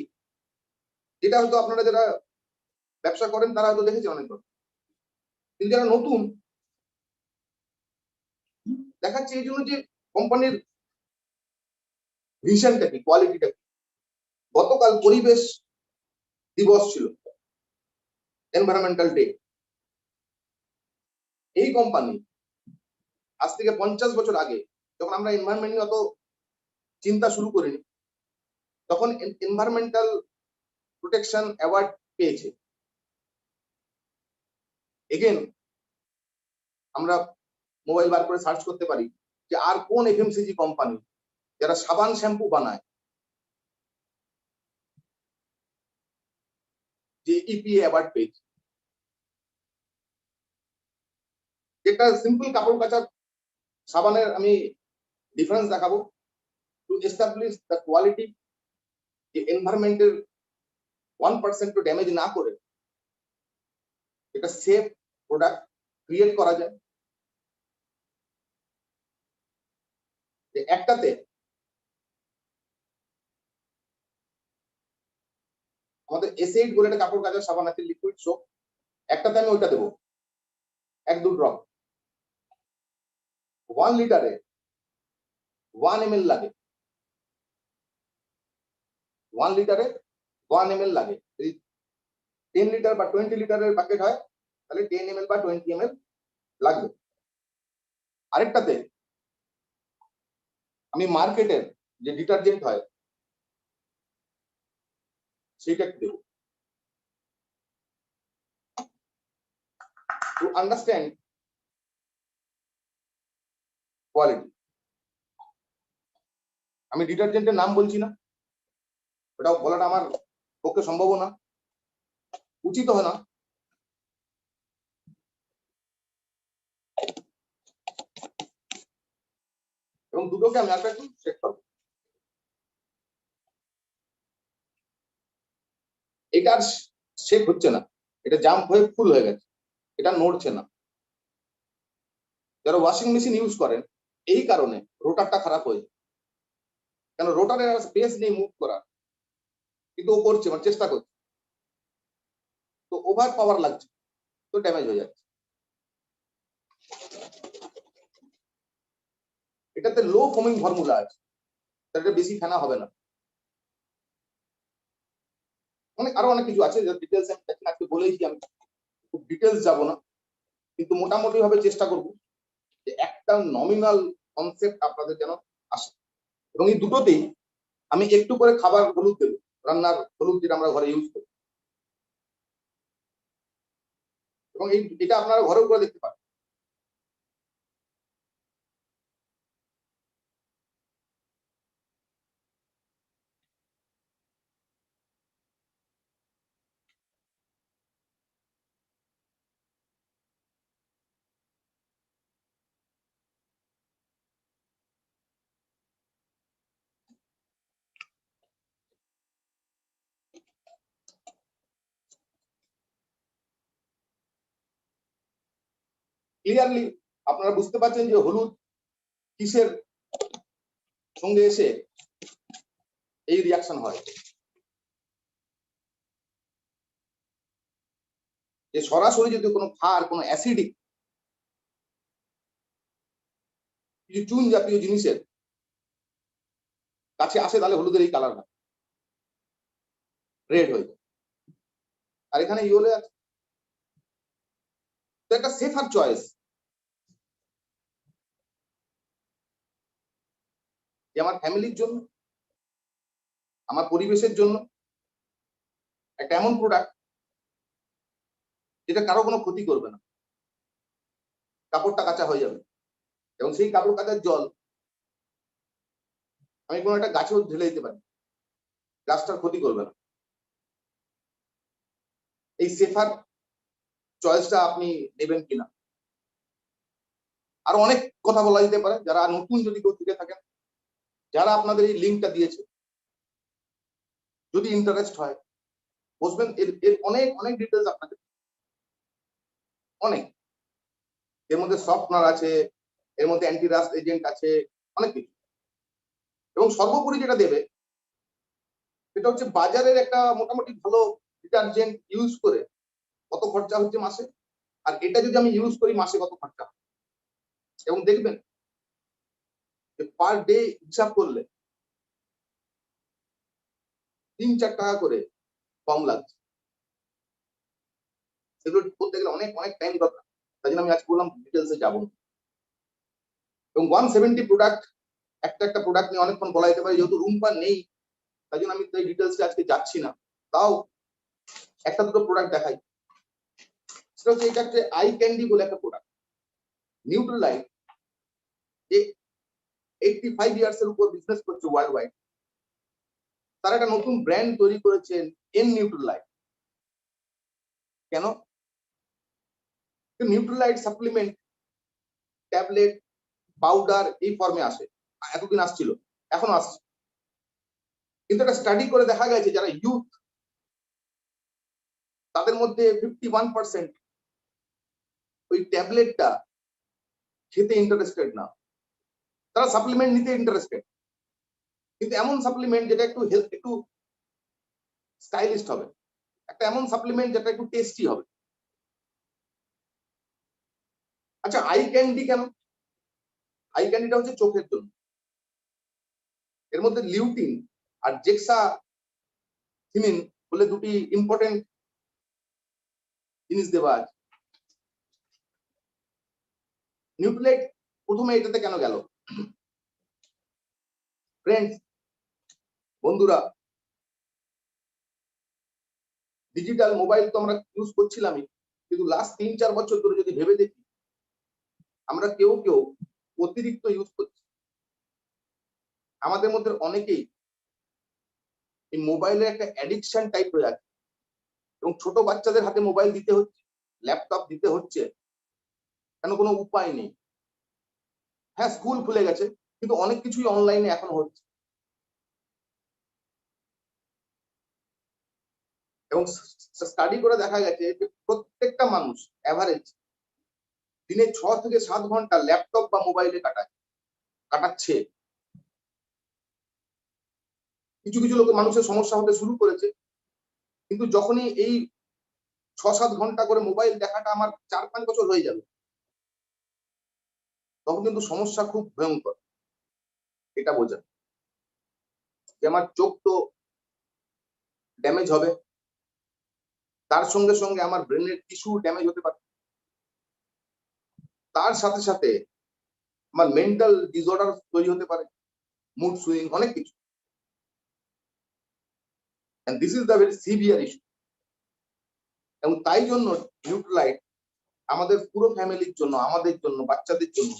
যেটা হয়তো আপনারা যারা ব্যবসা করেন তারা হয়তো দেখেছে অনেকবার, কিন্তু যারা নতুন দেখাচ্ছে এই জন্য যে কোম্পানির ভিশনটা কি, কোয়ালিটিটা কি। গতকাল পরিবেশ দিবস ছিল, এনভায়রনমেন্টাল ডে। এই কোম্পানি আজ থেকে 50 বছর আগে, যখন আমরা এনভায়রনমেন্ট নিয়ে অত চিন্তা শুরু করিনি, তখন এনভায়রনমেন্টাল প্রোটেকশন অ্যাওয়ার্ড পেয়েছে। এগেন আমরা মোবাইল বার করে সার্চ করতে পারি যে আর কোন এফএমসিজি কোম্পানি যারা সাবান শ্যাম্পু বানায় যে ইপিএ অ্যাওয়ার্ড পেয়েছে। যেটা সিম্পল কাপড় কাচার সাবানের আমি ডিফারেন্স দেখাবো, টু এস্টাবলিশ দ্য কোয়ালিটি, যে এনভায়রনমেন্টের 1% ড্যামেজ না করে এটা সেফ প্রোডাক্ট ক্রিয়েট করা যায়। যে একটাতে আমাদের S8 বলে একটা কাপড় কাচার সাবান আছে, লিকুইড সোপ, একটাতে আমি ওইটা দেবো 1-2 ড্রপ। 1 লিটারে 1 ml লাগে, 1 লিটারে 1 ml লাগে। যদি 10 লিটার বা 20 লিটারের প্যাকেট হয় তাহলে 10 ml বা 20 ml লাগবে। আরেকটাতে আমি মার্কেটের যে ডিটারজেন্ট হয় সেটা দেবো। টু আন্ডারস্ট্যান্ড কোয়ালিটি, আমি ডিটারজেন্টের নাম বলছি না, ওটাও বলাটা আমার পক্ষে সম্ভব না, উচিত হয় না। এবং দুটোকে আমি একটা একটু চেক করবো। এটা আর শেক হচ্ছে না, এটা জাম্প হয়ে ফুল হয়ে গেছে, এটা নড়ছে না। যারা ওয়াশিং মেশিন ইউজ করেন এই কারণে রোটারটা খারাপ হয়ে যায়, কেন রোটারের স্পেস নেই মুভ করার, কিন্তু ও করছে, মানে চেষ্টা করছে, তো ওভার পাওয়ার লাগছে, তো ড্যামেজ হয়ে যাচ্ছে। এটাতে লো ফোমিং ফর্মুলা আছে, এটা বেশি ফেনা হবে না। অনেক আরো অনেক কিছু আছে, যার ডিটেলস আমি দেখেন আজকে বলেইছি, আমি খুব ডিটেলস যাব না, কিন্তু মোটামুটি ভাবে চেষ্টা করব যে একটা নমিনাল কনসেপ্ট আপনাদের যেন আসে। এবং এই দুটোতেই আমি একটু করে খাবার হলুদ দেবো, রান্নার হলুদ যেটা আমরা ঘরে ইউজ করি, এবং এটা আপনারা ঘরেও করে দেখতে পারেন। ক্লিয়ারলি আপনারা বুঝতে পারছেন যে হলুদ কিসের সঙ্গে এসে এই রিয়াকশন হয়। যে সরাসরি যদি কোনো ক্ষার, কোনো অ্যাসিডিক কিছু চুন জাতীয় জিনিসের কাছে আসে, তাহলে হলুদের এই কালার হয়, রেড হয়ে যায়। আর এখানে ইয়েলো আছে, তো একটা সেফার চয়েস যে আমার ফ্যামিলির জন্য, আমার পরিবেশের জন্য একটা এমন প্রোডাক্ট যেটা কারো কোনো ক্ষতি করবে না, কাপড়টা কাঁচা হয়ে যাবে, এবং সেই কাপড় কাচার জল আমি কোনো একটা গাছেও ঢেলে দিতে পারি, গাছটার ক্ষতি করবে না। এই সেফার চয়েসটা আপনি নেবেন কিনা। আরো অনেক কথা বলা যেতে পারে, যারা নতুন যদি কেউ থেকে থাকেন, যারা আপনাদের এই লিঙ্কটা দিয়েছে, যদি ইন্টারেস্ট হয় বসবেন, এর অনেক অনেক ডিটেলস আপনাদের, অনেক, এর মধ্যে সফটনার আছে, এর মধ্যে অ্যান্টি রাস্ট এজেন্ট আছে, অনেক কিছু। এবং সর্বোপরি যেটা দেবে সেটা হচ্ছে বাজারের একটা মোটামুটি ভালো ডিটারজেন্ট ইউজ করে কত খরচা হচ্ছে মাসে, আর এটা যদি আমি ইউজ করি মাসে কত খরচা, এবং দেখবেন যে পার ডে হিসাব করলে 3-4 টাকা করে কম লাগছে। সেগুলো করতে গেলে অনেক অনেক টাইম দরকার, তাই জন্য আমি আজ বললাম ডিটেলসে যাবো। এবং 170 প্রোডাক্ট, একটা একটা প্রোডাক্ট নিয়ে অনেকক্ষণ বলা যেতে পারে, যেহেতু রুম পার নেই তাই জন্য আমি এই ডিটেলসে আজকে যাচ্ছি না, তাও একটা দুটো প্রোডাক্ট দেখাই। সেটা হচ্ছে এটা হচ্ছে আই ক্যান্ডি বলে একটা প্রোডাক্ট, নিউট্রালাইট, যে 85 ইয়ার্স এর উপর বিজনেস করছে ওয়ার্ল্ড ওয়াইড, তারা একটা নতুন ব্র্যান্ড তৈরি করেছেন এন নিউট্রালাইট। কেন? নিউট্রালাইট সাপ্লিমেন্ট ট্যাবলেট, পাউডার এই ফর্মে আসে, এতদিন আসছিল, এখন আসছে, কিন্তু একটা স্টাডি করে দেখা গেছে যারা ইউথ তাদের মধ্যে 51% ওই ট্যাবলেটটা খেতে ইন্টারেস্টেড না, তারা সাপ্লিমেন্ট নিতে ইন্টারেস্টেড, কিন্তু এমন সাপ্লিমেন্ট যেটা একটু হেলথ, একটু স্টাইলিস্ট হবে, একটা এমন সাপ্লিমেন্ট যেটা একটু টেস্টি হবে। আচ্ছা, আই ক্যান্ডি কেন? আই ক্যান্ডিটা হচ্ছে চোখের জন্য। এর মধ্যে লিউটিন আর জেক্সাথিমিন বলে দুটি ইম্পর্টেন্ট জিনিস দেওয়া আছে। নিউক্লিয়েট প্রথমে এটাতে কেন গেল? ফ্রেন্ডস, বন্ধুরা, ডিজিটাল মোবাইল তো আমরা ইউজ করছিলামই, কিন্তু লাস্ট 3-4 বছর ধরে যদি ভেবে দেখি, আমরা কেউ কেউ অতিরিক্ত ইউজ করছি। আমাদের মধ্যে অনেকেই এই মোবাইলের একটা অ্যাডিকশন টাইপ হয়ে আছে, এবং ছোট বাচ্চাদের হাতে মোবাইল দিতে হচ্ছে, ল্যাপটপ দিতে হচ্ছে, কেন? কোনো উপায় নেই। হ্যাঁ, স্কুল খুলে গেছে, কিন্তু অনেক কিছুই অনলাইনে এখন হচ্ছে, এবং স্টাডি করে দেখা গেছে যে প্রত্যেকটা মানুষ অ্যাভারেজ দিনে 6 থেকে 7 ঘন্টা ল্যাপটপ বা মোবাইলে কাটাচ্ছে। কিছু কিছু লোক মানুষের সমস্যা হতে শুরু করেছে, কিন্তু যখনই এই 6-7 ঘন্টা করে মোবাইল দেখাটা আমার 4-5 বছর হয়ে যাবে, তখন কিন্তু সমস্যা খুব ভয়ঙ্কর। এটা বোঝা যে আমার চোখ তো ড্যামেজ হবে, তার সঙ্গে সঙ্গে আমার ব্রেনের টিস্যু ড্যামেজ হতে পারে, তার সাথে সাথে আমার মেন্টাল ডিসঅর্ডার তৈরি হতে পারে, মুড সুইং, অনেক কিছু। And this is the very severe issue. এবং তাই জন্য নিউট্রালাইট আমাদের পুরো ফ্যামিলির জন্য, আমাদের জন্য, বাচ্চাদের জন্য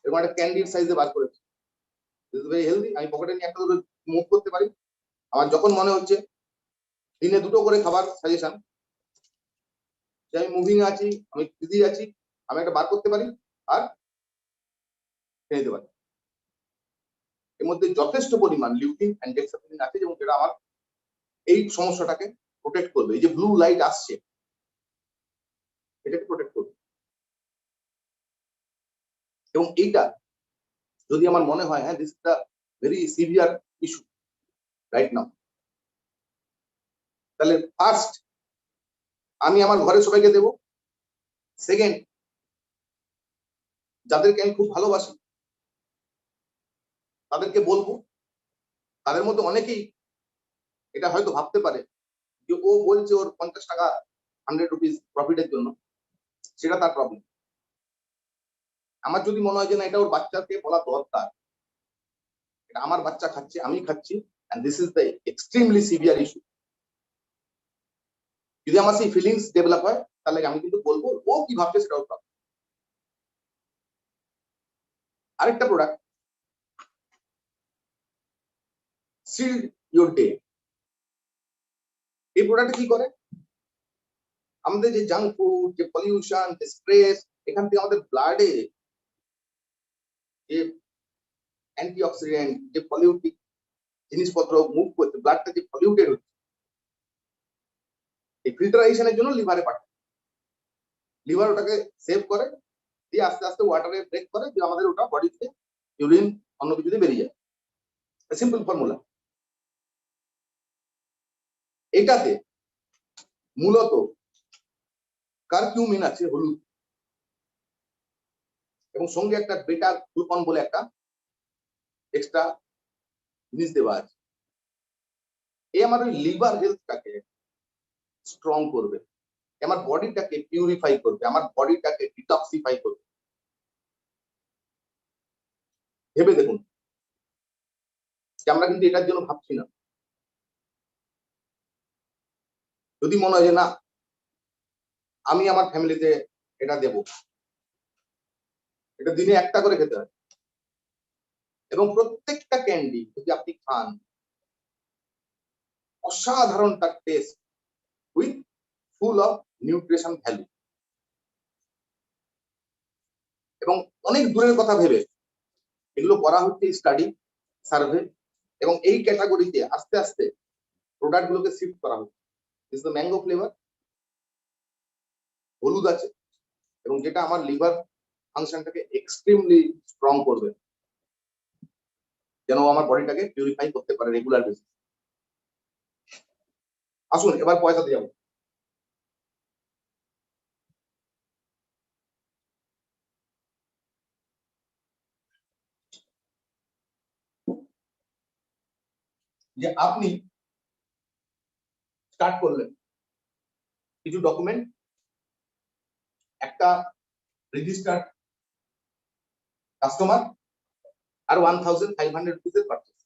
এরকম একটা ক্যান্ডির সাইজে বার করেছে। This is very healthy. আমি পকেটে নিয়ে একটা দুটো মুভ করতে পারি। আমার যখন মনে হচ্ছে দিনে 2টো করে খাবার সাজেশন, যে আমি মুভিং আছি, আমি বিজি আছি, আমি একটা বার করতে পারি আর খেয়ে দিতে পারি। এর মধ্যে যথেষ্ট পরিমাণ লিউটিন এন্ড জেক্সাথিমিন আছে, এবং যেটা আমার এই সমস্যাটাকে প্রোটেক্ট করবে। এই যে ব্লু লাইট আসছে, এটাকে প্রোটেক্ট করবে। এবং এইটা যদি আমার মনে হয় হ্যাঁ, this is the very severe issue right now, তাহলে ফার্স্ট আমি আমার ঘরের সবাইকে দেবো। সেকেন্ড, যাদেরকে আমি খুব ভালোবাসি তাদেরকে বলবো। তাদের মধ্যে অনেকেই এটা হয়তো ভাবতে পারে যে ও বলছে ওর 50 টাকা 100 রুপিস প্রফিটের জন্য, সেটা তার প্রবলেম। আমার যদি মনে হয় যে না, এটা ওর বাচ্চাকে বলা দরকার, এটা আমার বাচ্চা খাচ্ছে, আমি খাচ্ছি, and this is the extremely severe issue, যদি আমার সেই ফিলিংস ডেভেলপ হয়, তাহলে আমি কিন্তু বলবো। ও কি ভাবছে সেটাও প্রবলেম। আরেকটা প্রোডাক্ট, সিল্ড ইউর ডে। এই প্রোডাক্ট কি করে? আমাদের যে জাঙ্ক ফুড, যে পলিউশন, যে স্ট্রেস, এখান থেকে আমাদের ব্লাডে যে অ্যান্টিঅক্সিডেন্ট, যে পলিউটিক জিনিসপত্র মুভ করছে, ব্লাডটা যে পলিউটেড হচ্ছে, এই ফিল্টারাইজেশনের জন্য লিভারে পাঠায়। লিভার ওটাকে সেভ করে, দিয়ে আস্তে আস্তে ওয়াটারে ব্রেক করে, যে আমাদের ওটা বডিতে ইউরিন অন্য কিছু দিয়ে বেরিয়ে যায়। Simple formula. এটাতে মূলত কারকিউমিন আছে, হলুদ, এবং সঙ্গে একটা বেটা গ্লুকন বলে একটা এক্সট্রা জিনিস দেওয়া আছে। এই আমার ওই লিভার হেলথটাকে স্ট্রং করবে, আমার বডিটাকে পিউরিফাই করবে, আমার বডিটাকে ডিটক্সিফাই করবে। ভেবে দেখুন যে আমরা কিন্তু এটার জন্য ভাবছি না। যদি মনে হয় যে না, আমি আমার ফ্যামিলিতে এটা দেব, এটা দিনে একটা করে খেতে হয়, এবং প্রত্যেকটা ক্যান্ডি যদি আপনি খান, অসাধারণ তার test, with full of nutrition value. এবং অনেক দূরের কথা ভেবে এগুলো করা হচ্ছে স্টাডি, সার্ভে, এবং এই ক্যাটাগরিতে আস্তে আস্তে প্রোডাক্ট গুলোকে শিফট করা হচ্ছে। দিস দ্য ম্যাঙ্গো ফ্লেভার, হলুদ আছে, এবং যেটা আমার লিভার ফাংশনটাকে এক্সট্রিমলি স্ট্রং করবে, যেন আমার বডিটাকে পিউরিফাই করতে পারে রেগুলার বেসিস। আসুন এবার পয়সাতে যাবো। যে আপনি স্টার্ট করলেন কিছু ডকুমেন্ট, একটা রেজিস্টার্ড কাস্টমার, আর 1500 রুপিসের পারচেস।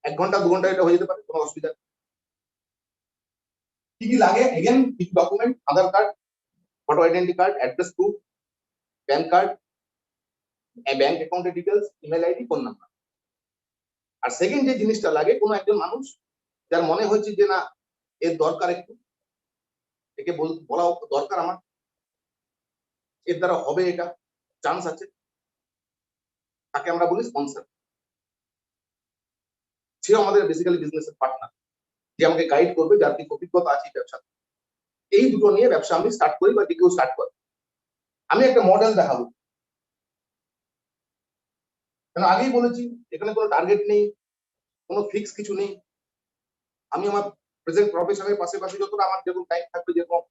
1 ঘন্টা 2 ঘন্টা এটা হয়ে যেতে পারে, কোনো অসুবিধা নেই। কি কি লাগে? এগেন কিছু document, Aadhaar card, photo identity card, address proof, PAN card, bank অ্যাকাউন্টের details, email ID, phone number. আর সেকেন্ড যে জিনিসটা লাগে, কোনো একজন মানুষ যার মনে হচ্ছে যে না এর দরকার, একটু একে বলা দরকার, আমার এর দ্বারা হবে, এটা চান্স আছে, তাকে আমরা বলি স্পন্সর। সেও আমাদের বেসিক্যালি বিজনেসের পার্টনার, যে আমাকে গাইড করবে, যার কি অভিজ্ঞতা আছে ব্যবসা। এই দুটো নিয়ে ব্যবসা আমি স্টার্ট করি বা যে কেউ স্টার্ট করে। আমি একটা মডেল দেখাবো, কেন আগেই বলেছি এখানে কোনো টার্গেট নেই, কোনো ফিক্স কিছু নেই। আমি আমার প্রেজেন্ট প্রফেশনের পাশাপাশি যতটা আমার যেরকম টাইম থাকবে, যেরকম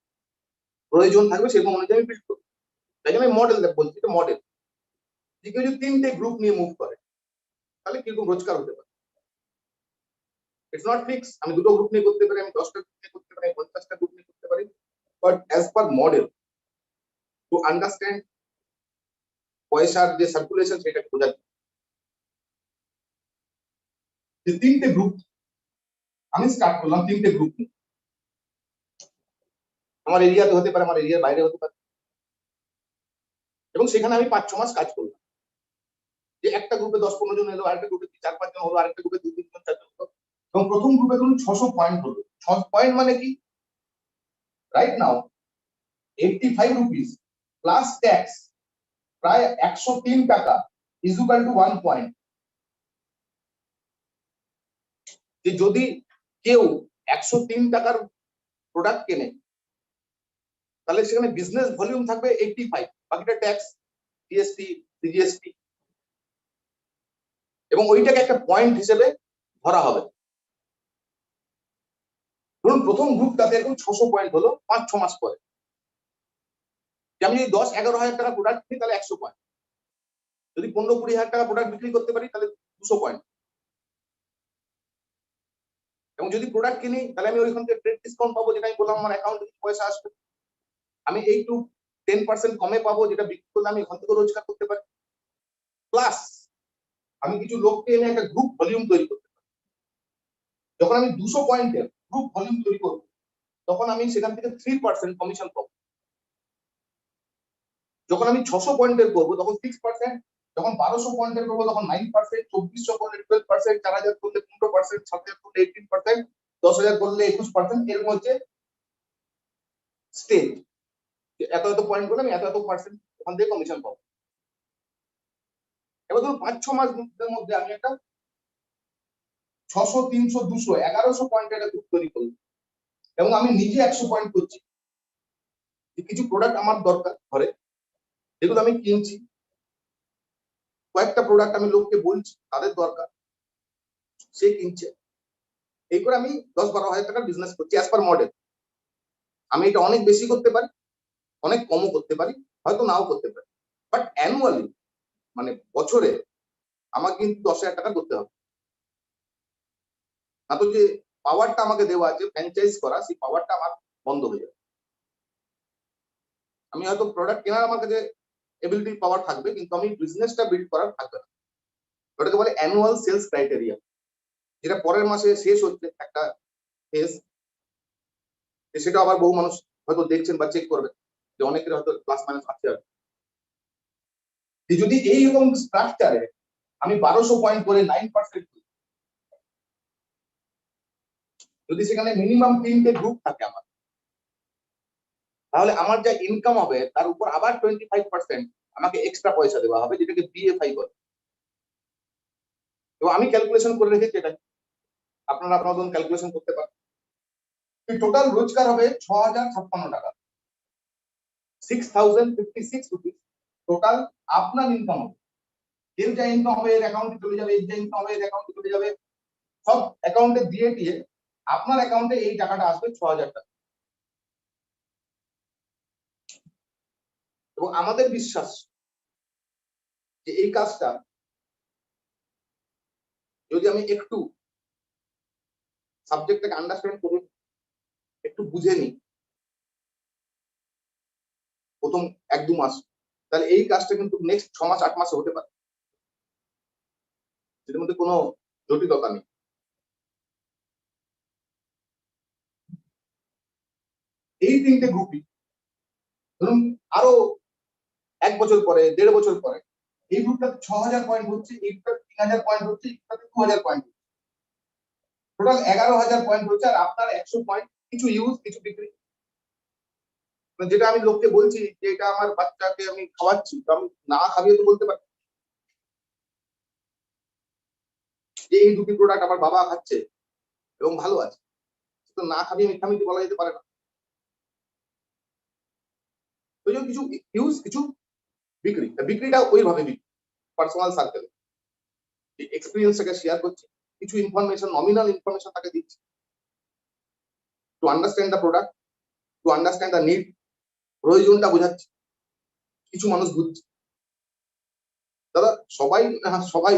প্রয়োজন থাকবে, সেরকম অনুযায়ী আমি বিল্ড করবো। তাই জন্য আমি মডেল বলছি, এটা মডেল। যে কেউ যদি 3টে গ্রুপ নিয়ে মুভ করে, তাহলে কিরকম রোজগার হতে পারে। ইটস নট ফিক্স, আমি 2টো গ্রুপ নিয়ে করতে পারি, আমি 10টা গ্রুপ নিয়ে করতে পারি, 50টা গ্রুপ নিয়ে করতে পারি, but as per model to understand পয়সার যে সার্কুলেশন, সেটাকে বোঝা যায়। যে 3টে গ্রুপ আমি স্টার্ট করলাম, 3টে গ্রুপ নিয়ে। আমার এরিয়াতে হতে পারে, আমার এরিয়ার বাইরে হতে পারে, এবং সেখানে আমি 5-6 মাস কাজ করলাম। যে একটা গ্রুপে 10-15 জন এলো, আরেকটা গ্রুপে 4-5 জন হলো, আরেকটা গ্রুপে 2-3 জন 4 জন হলো, এবং প্রথম গ্রুপে ধরুন 600 পয়েন্ট হলো। 600 পয়েন্ট মানে কি? Right now 85 rupees plus tax, প্রায় 103 টাকা ইজ ইকুয়াল টু 1 পয়েন্ট। যে যদি কেউ 103 টাকার প্রোডাক্ট কেনে, তাহলে সেখানে বিজনেস ভলিউম থাকবে 85, বাকিটা ট্যাক্স, জিএসটি, সিজিএসটি, এবং ওইটাকে একটা পয়েন্ট হিসেবে ধরা হবে। ধরুন প্রথম গ্রুপটাতে এরকম 600 পয়েন্ট হলো 5-6 মাস পরে। আমি যদি 10-11 হাজার টাকা প্রোডাক্ট কিনি, তাহলে 100 পয়েন্ট। যদি 15-20 হাজার টাকা প্রোডাক্ট বিক্রি করতে পারি, তাহলে 200 পয়েন্ট। এবং যদি প্রোডাক্ট কিনি, তাহলে আমি ওইখান থেকে ট্রেড ডিসকাউন্ট পাবো, যেটা আমি বললাম আমার অ্যাকাউন্টে পয়সা আসবে। আমি 8-10% কমে পাবো, যেটা বিক্রি করলে আমি ওখান থেকে রোজগার করতে পারি। প্লাস আমি কিছু লোককে এনে একটা গ্রুপ ভলিউম তৈরি করতে পারি। যখন আমি 200 পয়েন্টের গ্রুপ ভলিউম তৈরি করবো, তখন আমি সেখান থেকে 3% কমিশন পাবো। যখন আমি 600 পয়েন্টের করবো, তখন 6%। যখন 1200 পয়েন্টের করবো, তখন 9%। 2400 করলে 12%, 4000 করলে 15%, 7000 করলে 18%, 10,000 করলে 21%। এর মধ্যে স্টেজ, এত এত পয়েন্ট করলে আমি এত এত পার্সেন্ট ওখান থেকে কমিশন পাবো। এবার ধরুন 5-6 মাসের মধ্যে আমি একটা 600, 300, 200, 1100 পয়েন্টের একটা গ্রুপ তৈরি করলাম, এবং আমি নিজে 100 পয়েন্ট করছি। কিছু প্রোডাক্ট আমার দরকার ঘরে, যেগুলো আমি কিনছি, কয়েকটা প্রোডাক্ট আমি লোককে বলছি তাদের দরকার, সে কিনছে। এই করে আমি 10-12 হাজার টাকার বিজনেস করছি অ্যাজ পার মডেল। আমি এটা অনেক বেশি করতে পারি, অনেক কমও করতে পারি, হয়তো নাও করতে পারি, বাট অ্যানুয়ালি মানে বছরে আমাকে কিন্তু 10,000 টাকা করতে হবে। না তো যে পাওয়ারটা আমাকে দেওয়া আছে ফ্র্যাঞ্চাইজ করা, সেই পাওয়ারটা আমার বন্ধ হয়ে যাবে। আমি হয়তো প্রোডাক্ট কেনার আমার কাছে এবিলিটি পাওয়ার থাকবে, কিন্তু আমি বিজনেসটা বিল্ড করার থাকবে না। ওটাকে বলে অ্যানুয়াল সেলস ক্রাইটেরিয়া, যেটা পরের মাসে শেষ হচ্ছে একটা ফেজ। সেটা আবার বহু মানুষ হয়তো দেখছেন বা চেক করবেন, যে অনেকের হয়তো প্লাস মাইনাস আছে। যদি এইরকম স্ট্রাকচারে আমি 1200 পয়েন্ট করে 9%, যদি সেখানে মিনিমাম 3টে গ্রুপ থাকে আমার, তাহলে আমার যা ইনকাম হবে তার উপর আবার 25% আমাকে এক্সট্রা পয়সা দেওয়া হবে, যেটাকে বিএফআই বলে। এবং আমি ক্যালকুলেশন করে রেখেছি এটা, আপনারা আপনাদের ক্যালকুলেশন করতে পারেন। টোটাল রোজগার হবে 6,056 টাকা। 6056 রুপিস টোটাল আপনার ইনকাম হবে। এর যা ইনকাম হবে এর অ্যাকাউন্টে চলে যাবে, এর যা ইনকাম হবে এর অ্যাকাউন্টে চলে যাবে, সব অ্যাকাউন্টে দিয়ে দিয়ে আপনার অ্যাকাউন্টে এই টাকাটা আসবে 6000 টাকা। এবং আমাদের বিশ্বাস যে এই কাজটা যদি আমি একটু সাবজেক্টটাকে আন্ডারস্ট্যান্ড করি, একটু বুঝে নিই প্রথম 1-2 মাস, তাহলে এই কাজটা কিন্তু নেক্সট 6 মাস 8 মাসে হতে পারে, এর মধ্যে কোনো জটিলতা নেই। এই তিনটে গ্রুপই ধরুন আরো 1 বছর পরে 1.5 বছর পরে এই গ্রুপটা 6000 পয়েন্ট হচ্ছে, এই গ্রুপটা 3000 পয়েন্ট হচ্ছে, এই গ্রুপটা 2000 পয়েন্ট হচ্ছে, টোটাল 11000 পয়েন্ট হচ্ছে। আর আপনার 100 পয়েন্ট কিছু ইউজ কিছু বিক্রি। যেটা আমি লোককে বলছি যে এটা আমার বাচ্চাকে আমি খাওয়াচ্ছি, তো আমি না খাবিয়ে তো বলতে পারি যে এই দুটি প্রোডাক্ট আমার বাবা খাচ্ছে এবং ভালো আছে, তো না খাবিয়ে মিথ্যামিথ্যে বলা যেতে পারে না। ওই জন্য কিছু ইউজ কিছু বিক্রি, বিক্রিটা ওইভাবে বিক্রি পার্সোনাল সার্কেলে এক্সপিরিয়েন্সটাকে শেয়ার করছি, কিছু ইনফরমেশন নমিনাল ইনফরমেশন তাকে দিচ্ছি to understand the product, to understand the need, প্রয়োজনটা বোঝাচ্ছি। কিছু মানুষ বুঝছে দাদা, সবাই সবাই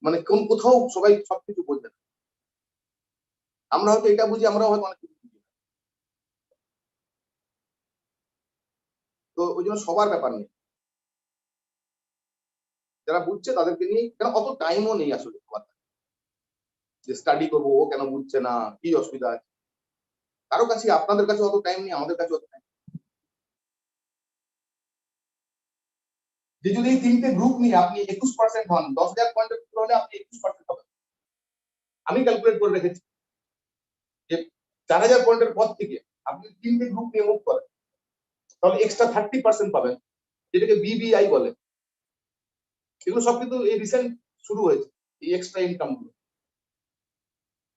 মানে কোথাও সবাই সবকিছু বোঝে না। আমরা হয়তো এটা বুঝি, আমরা হয়তো অনেক কিছু বুঝি না। তো ওই জন্য সবার ব্যাপার নেই, যারা বুঝছে তাদেরকে নিয়ে, কেন অত টাইমও নেই আসলে সবার, যে স্টাডি করবো ও কেন বুঝছে না, কি অসুবিধা আছে। কারো কাছে, আপনাদের কাছে অত টাইম নেই, আমাদের কাছে অত টাইম। যে যদি এই তিনটে গ্রুপ নিয়ে আপনি 21% হন, 10,000 পয়েন্টের উপর হলে আপনি 21% হবেন। আমি ক্যালকুলেট করে রেখেছি যে 4000 পয়েন্টের পর থেকে আপনি তিনটে গ্রুপ নিয়ে মুভ করেন, তাহলে এক্সট্রা 30% পাবেন, যেটাকে বিবিআই বলে। এগুলো সব কিন্তু এই রিসেন্ট শুরু হয়েছে, এই এক্সট্রা ইনকাম গুলো।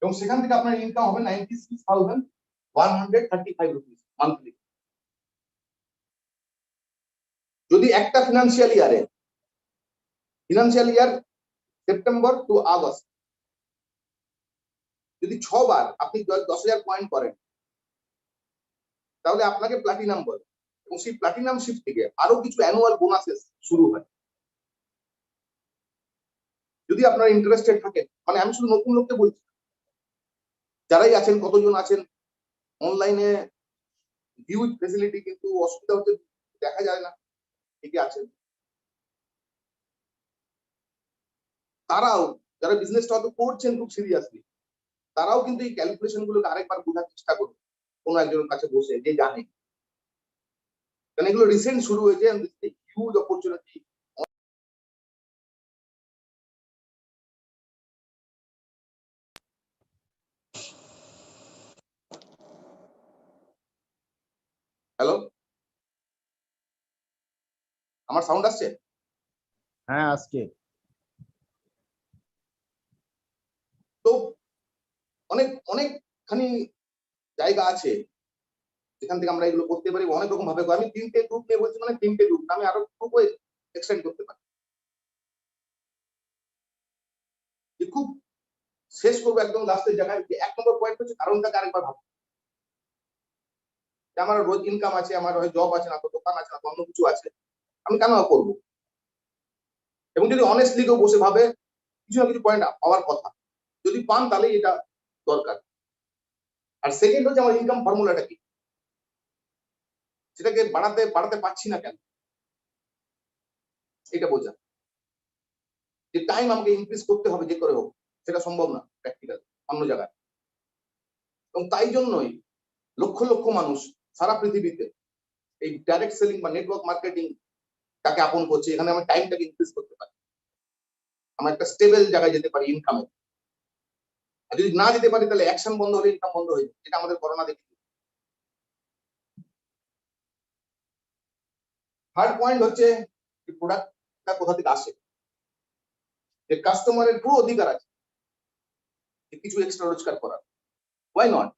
এবং সেখান থেকে আপনার ইনকাম হবে 96,135 রুপিস মান্থলি। যদি একটা financial year September to August যদি 6 বার আপনি 10,000 পয়েন্ট করেন, তাহলে আপনাকে প্লাটিনাম বলে। এবং সেই প্লাটিনাম শিপ থেকে আরো কিছু অ্যানুয়াল বোনাসেস শুরু হয়। যদি আপনার ইন্টারেস্টেড থাকে, মানে আমি শুধু নতুন লোককে বলছি, যারাই আছেন, কতজন আছেন অনলাইনে, হিউজ ফেসিলিটি, কিন্তু অসুবিধা হচ্ছে দেখা যায় না ঠিকই আছেন। তারাও যারা বিজনেসটা হয়তো করছেন খুব সিরিয়াসলি, তারাও কিন্তু এই ক্যালকুলেশন গুলোকে আরেকবার বোঝার চেষ্টা করবে কোনো একজনের কাছে বসে, যে জানে। কারণ এগুলো রিসেন্ট শুরু হয়েছে, হিউজ অপরচুনিটি। হ্যালো, আমার সাউন্ড আসছে? হ্যাঁ আসছে। তো অনেক অনেকখানি জায়গা আছে যেখান থেকে আমরা এগুলো করতে পারি, অনেক রকম ভাবে। আমি 3টে গ্রুপ নিয়ে বলছি, মানে 3টে গ্রুপ, আমি আরো গ্রুপও এক্সটেন্ড করতে পারি। যে খুব শেষ করবো একদম লাস্টের জায়গায়, যে 1 নম্বর পয়েন্ট হচ্ছে কারণটাকে আরেকবার ভাবো। আমার রোজ ইনকাম আছে, আমার জব আছে না, তো দোকান আছে না, অন্য কিছু আছে, আমি কেন করবো? এবং যদি অনেস্টলি কেউ বসে ভাবে, কিছু না কিছু পয়েন্ট পাওয়ার কথা, যদি পান তাহলে এটা দরকার। আর সেকেন্ড হচ্ছে আমার ইনকাম ফর্মুলাটা কি, সেটাকে বাড়াতে পারছি না কেন, এটা বোঝা। যে টাইম আমাকে ইনক্রিজ করতে হবে যে করে হোক, সেটা সম্ভব না প্র্যাকটিক্যাল অন্য জায়গায়। এবং তাই জন্যই লক্ষ লক্ষ মানুষ সারা পৃথিবীতে এই ডাইরেক্ট সেলিং বা নেটওয়ার্ক মার্কেটিং তাকে আপন করছে। এখানে আমি টাইমটাকে ইনক্রিজ করতে পারি, আমার একটা স্টেবল জায়গায় যেতে পারি ইনকামে। আর যদি না যেতে পারি, তাহলে অ্যাকশন বন্ধ হলে ইনকাম বন্ধ হয়ে যাবে, যেটা আমাদের করোনা দেখি। থার্ড পয়েন্ট হচ্ছে প্রোডাক্টটা কোথা থেকে আসে। যে কাস্টমারের পুরো অধিকার আছে কিছু এক্সট্রা রোজগার করার। Why not?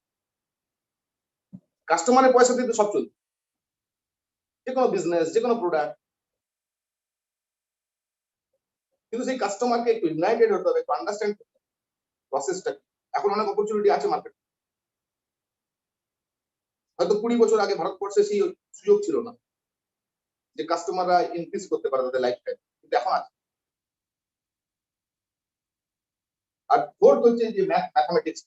কাস্টমারের পয়সা দিয়ে তো সব চলছে। কোনো বিজনেস, যে কোনো প্রোডাক্ট, কিন্তু সেই কাস্টমারকে একটু ইউনাইটেড হতে হবে, একটু আন্ডারস্ট্যান্ড প্রসেসটা। এখন অনেক অপরচুনিটি আছে মার্কেট, হয়তো 20 বছর আগে ভারতবর্ষে সেই সুযোগ ছিল না যে কাস্টমাররা ইনক্রিজ করতে পারে তাদের লাইফস্টাইল, কিন্তু এখন আছে। আর ফোর্থ হচ্ছে যে ম্যাথমেটিক্স,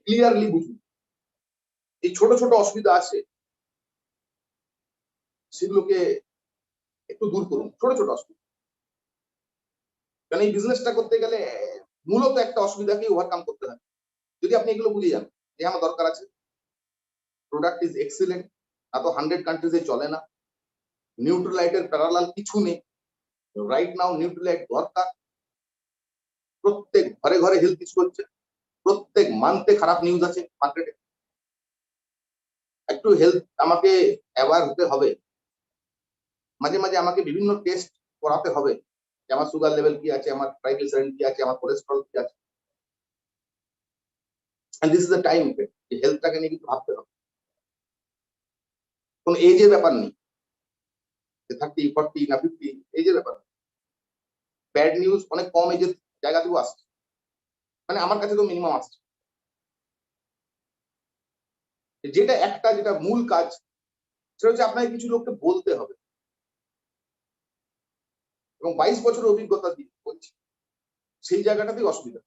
ক্লিয়ারলি বুঝুন এই ছোট ছোট অসুবিধা আছে সেগুলোকে একটু দূর করুন, ছোট ছোট অসুবিধা। কারণ এই বিজনেসটা করতে গেলে মূলত একটা অসুবিধাকে ওভারকাম করতে হয়। যদি আপনি এগুলো বুঝে যান যে আমার দরকার আছে, প্রোডাক্ট ইজ এক্সিলেন্ট, না তো 100 কান্ট্রিজে চলে না, নিউট্রালাইটের প্যারালাল কিছু নেই, রাইট নাও নিউট্রালাইট দরকার, প্রত্যেক ঘরে ঘরে হেলথ ইস্যু হচ্ছে, প্রত্যেক মান্থে খারাপ নিউজ আছে মার্কেটে, একটু হেলথ আমাকে অ্যাওয়ার হতে হবে, মাঝে মাঝে আমাকে বিভিন্ন টেস্ট করাতে হবে যে আমার সুগার লেভেল কি আছে, আমার ট্রাইগ্লিসারাইড কি আছে, আমার কোলেস্টেরল কি আছে। And this is the time যে হেলথটাকে নিয়ে কিছু ভাবতে হবে। কোন এজের ব্যাপার নেই যে 30, 40 না 50, এজের ব্যাপার। ব্যাড নিউজ অনেক কম এজের জায়গা থেকেও আসছে, মানে আমার কাছে তো মিনিমাম আসছে। যেটা একটা যেটা মূল কাজ সেটা হচ্ছে আপনাকে কিছু লোককে বলতে হবে, এবং 22 বছরের অভিজ্ঞতা দিয়ে বলছি সেই জায়গাটাতেই অসুবিধা।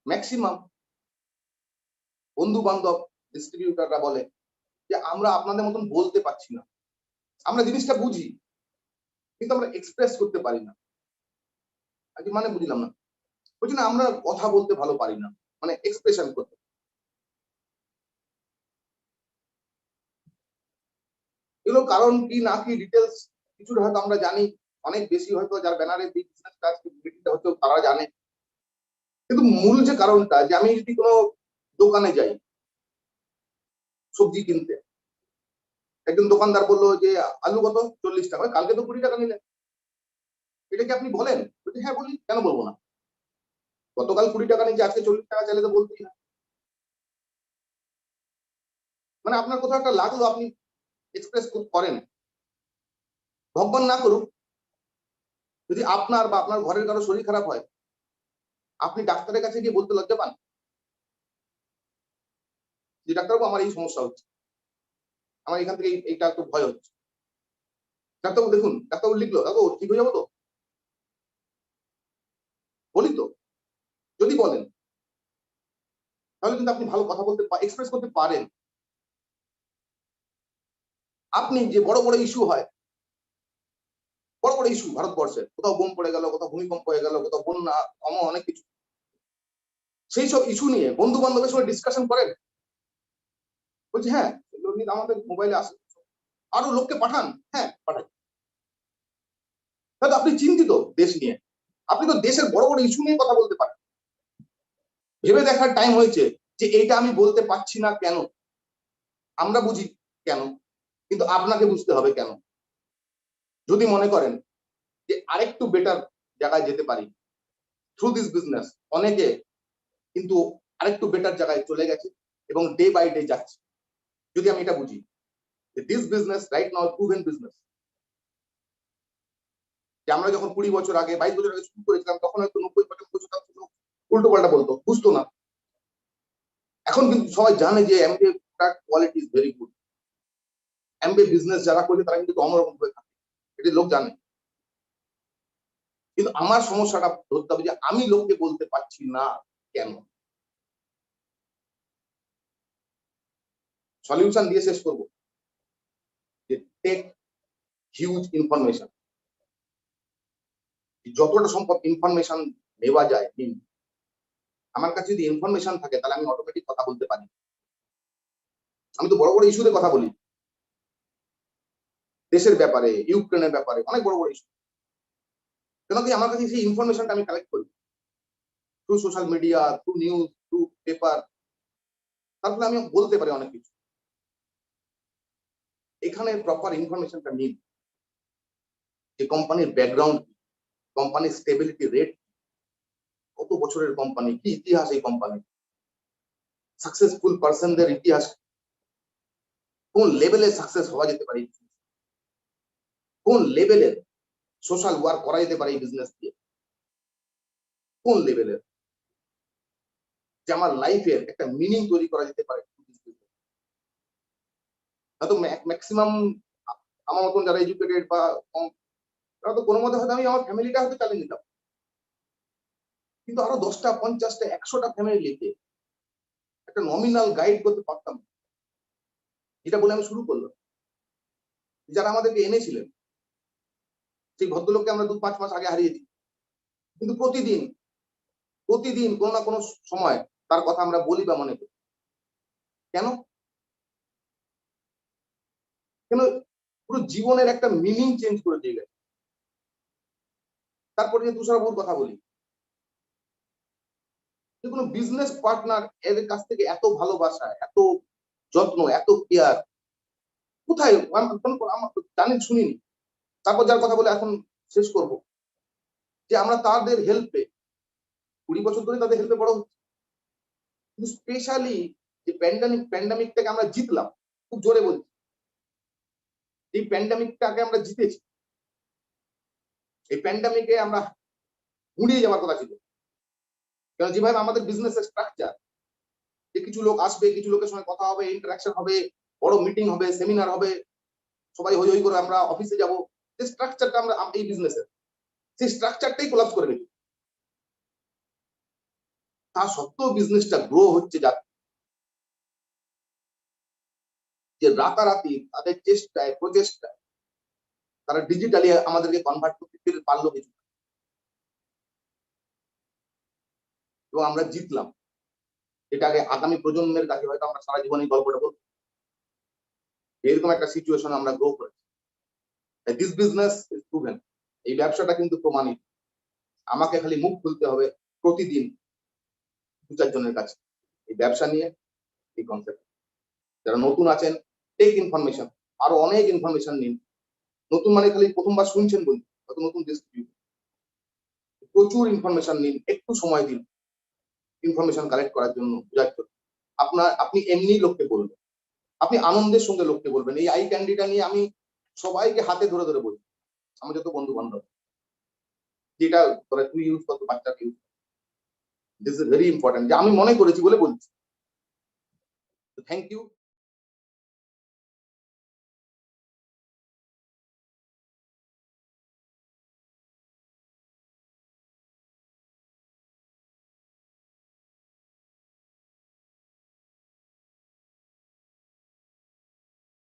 ম্যাক্সিমাম বন্ধু বান্ধব ডিস্ট্রিবিউটাররা বলে যে আমরা আপনাদের মতন বলতে পারছি না, আমরা জিনিসটা বুঝি কিন্তু আমরা এক্সপ্রেস করতে পারি না। আর কি মানে বুঝলাম না, বলছি না আমরা কথা বলতে ভালো পারি না, মানে এক্সপ্রেশন করতে। এগুলো কারণ কি না কি ডিটেলস কিছুটা হয়তো আমরা জানি, অনেক বেশি হয়তো যার ব্যানারে বিজনেস কাজ হয়তো তারা জানে, কিন্তু মূল যে কারণটা যে আমি যদি কোনো দোকানে যাই সবজি কিনতে, একজন দোকানদার বললো যে আলু কত, 40 টাকা, কালকে তো 20 টাকা নিলেন, এটা কি আপনি বলেন? বলছি হ্যাঁ বলি, কেন বলবো না, গতকাল 20 টাকা নিয়েছে, আজকে 40 টাকা চাইলে তো বলতেই না। মানে আপনার কোথাও একটা লাগলো, আপনি এক্সপ্রেস করেন। ভগবান না করুক যদি আপনার বা আপনার ঘরের কারো শরীর খারাপ হয়, আপনি ডাক্তারের কাছে গিয়ে বলতে লজ্জা পান যে ডাক্তারবাবু আমার এই সমস্যা হচ্ছে, আমার এখান থেকে এইটা একটু ভয় হচ্ছে, ডাক্তারবাবু দেখুন, ডাক্তারবাবু লিখলো, দেখো ঠিক হয়ে যাবো তো, বলি তো। যদি বলেন তাহলে কিন্তু আপনি ভালো কথা বলতে এক্সপ্রেস করতে পারেন। আপনি যে বড় বড় ইস্যু হয়, বড় বড় ইস্যু ভারতবর্ষে, কোথাও বোম পড়ে গেল, কোথাও ভূমিকম্প হয়ে গেল, কোথাও বন্যা, অনেক কিছু, সেই সব ইস্যু নিয়ে বন্ধু বান্ধবের সঙ্গে ডিসকাশন করেন? বলছি হ্যাঁ, এগুলো নিয়ে আমাদের মোবাইলে আসে, আরো লোককে পাঠান, হ্যাঁ পাঠাই। তাহলে আপনি চিন্তিত দেশ নিয়ে, আপনি তো দেশের বড় বড় ইস্যু নিয়ে কথা বলতে পারেন। ভেবে দেখার টাইম হয়েছে যে এইটা আমি বলতে পারছি না কেন। আমরা বুঝি কেন, কিন্তু আপনাকে বুঝতে হবে কেন। যদি মনে করেন যে আরেকটু বেটার জায়গায় যেতে পারি থ্রু দিস বিজনেস, অনেকে কিন্তু আরেকটু বেটার জায়গায় চলে গেছে এবং ডে বাই ডে যাচ্ছে। যদি আমি এটা বুঝি যে this business right now proven business, যে আমরা যখন 20 বছর আগে 22 বছর আগে শুরু করেছিলাম তখন হয়তো 90-95% লোক উল্টো পাল্টা বলতো, বুঝতো না। এখন কিন্তু সবাই জানে যে MBA quality is very good, MBA business যারা করছে তারা কিন্তু অন্যরকম হয়ে থাকে, এটি লোক জানে। কিন্তু আমার সমস্যাটা ধরতে হবে যে আমি লোককে বলতে পারছি না কেন। সলিউশন দিয়ে শেষ করবো যে টেক হিউজ ইনফরমেশন, যতটা সম্ভব ইনফরমেশন নেওয়া যায় নিন। আমার কাছে যদি ইনফরমেশন থাকে তাহলে আমি অটোমেটিক কথা বলতে পারি। আমি তো বড় বড় ইস্যুতে কথা বলি, দেশের ব্যাপারে, ইউক্রেনের ব্যাপারে, অনেক বড় বড় ইস্যু, কেন কি আমার কাছে সেই ইনফরমেশনটা আমি কালেক্ট করি through social media, through news, through paper, তারপরে আমি বলতে পারি অনেক কিছু। এখানে প্রপার ইনফরমেশনটা নিন যে কোম্পানির ব্যাকগ্রাউন্ড, কোম্পানির স্টেবিলিটি রেট, কত বছরের কোম্পানি, কি ইতিহাস এই কোম্পানি, সাকসেসফুল পার্সনদের ইতিহাস, কোন লেভেলে সাকসেস হওয়া যেতে পারে, কোন লেভেলের সোশ্যাল ওয়ার্ক করা যেতে পারে এই বিজনেস দিয়ে, কোন লেভেলের যে আমার লাইফের একটা মিনিং তৈরি করা যেতে পারে। হয়তো ম্যাক্সিমাম আমার মতন যারা এডুকেটেড বা তারা তো কোনো মতে হয়তো আমি আমার ফ্যামিলিটা হয়তো চালিয়ে নিতাম, কিন্তু আরো 10টা 50টা 100টা ফ্যামিলি লিখে একটা নমিনাল গাইড করতে পারতাম, যেটা বলে আমি শুরু করলাম। যারা আমাদেরকে এনেছিলেন সেই ভদ্রলোককে আমরা 2-5 মাস আগে হারিয়ে দিই, কিন্তু প্রতিদিন প্রতিদিন কোনো না কোনো সময় তার কথা আমরা বলি বা মনে করি। কেন? কেন? পুরো জীবনের একটা মিনিং চেঞ্জ করে দিয়ে গেছে। তারপরে যে তুষারবাবুর কথা বলি, যে কোনো বিজনেস পার্টনার এদের কাছ থেকে এত ভালোবাসা, এত যত্ন, এত কেয়ার কোথায় জানেন শুনিনি। তারপর যার কথা বলে এখন শেষ করব, যে আমরা তাদের হেল্পে 20 বছর ধরে তাদের হেল্পে বড় হচ্ছে, কিন্তু স্পেশালি যে প্যান্ডামিকটাকে আমরা জিতলাম, খুব জোরে বলছি, এই প্যান্ডামিকটাকে আমরা জিতেছি। এই প্যান্ডামিকে আমরা গুঁড়িয়ে যাওয়ার কথা ছিল, কারণ যেভাবে আমাদের বিজনেসের স্ট্রাকচার, যে কিছু লোক আসবে, কিছু লোকের সঙ্গে কথা হবে, ইন্টারাকশন হবে, বড় মিটিং হবে, সেমিনার হবে, সবাই হই হই করে আমরা অফিসে যাব, যে স্ট্রাকচারটা আমরা এই বিজনেসের, সেই স্ট্রাকচারটাই কোলাপস করে গেছে। তা সত্ত্বেও বিজনেসটা গ্রো হচ্ছে, যে রাতারাতি তাদের চেষ্টায় প্রচেষ্টায় তারা ডিজিটালি আমাদেরকে কনভার্ট করতে পারলো কিছু, এবং আমরা জিতলাম। এটা আগে আগামী প্রজন্মের কাছে হয়তো আমরা সারা জীবন এই গল্পটা বলবো, এরকম একটা সিচুয়েশন আমরা গ্রো করেছি। দিস বিজনেস ইজ প্রুভেন, এই ব্যবসাটা কিন্তু প্রমাণিত। আমাকে খালি মুখ খুলতে হবে প্রতিদিন 2-4 জনের কাছে এই ব্যবসা নিয়ে, এই কনসেপ্ট। যারা নতুন আছেন, টেক ইনফরমেশন, আরো অনেক ইনফরমেশন নিন। নতুন মানে খালি প্রথমবার শুনছেন বলি, হয়তো নতুন ডিস্ট্রিবিউট, প্রচুর ইনফরমেশন নিন, একটু সময় দিন ইনফরমেশন কালেক্ট করার জন্য, বোঝার জন্য। আপনি এমনি লোককে বলবেন, আপনি আনন্দের সঙ্গে লোককে বলবেন। এই আই ক্যান্ডিটা নিয়ে আমি সবাইকে হাতে ধরে ধরে বলি, আমার যত বন্ধু বান্ধব, যেটা তোরা তুই ইউজ করতো, বাচ্চাকে use, this is very important, যে আমি মনে করেছি বলে বলছি। Thank you.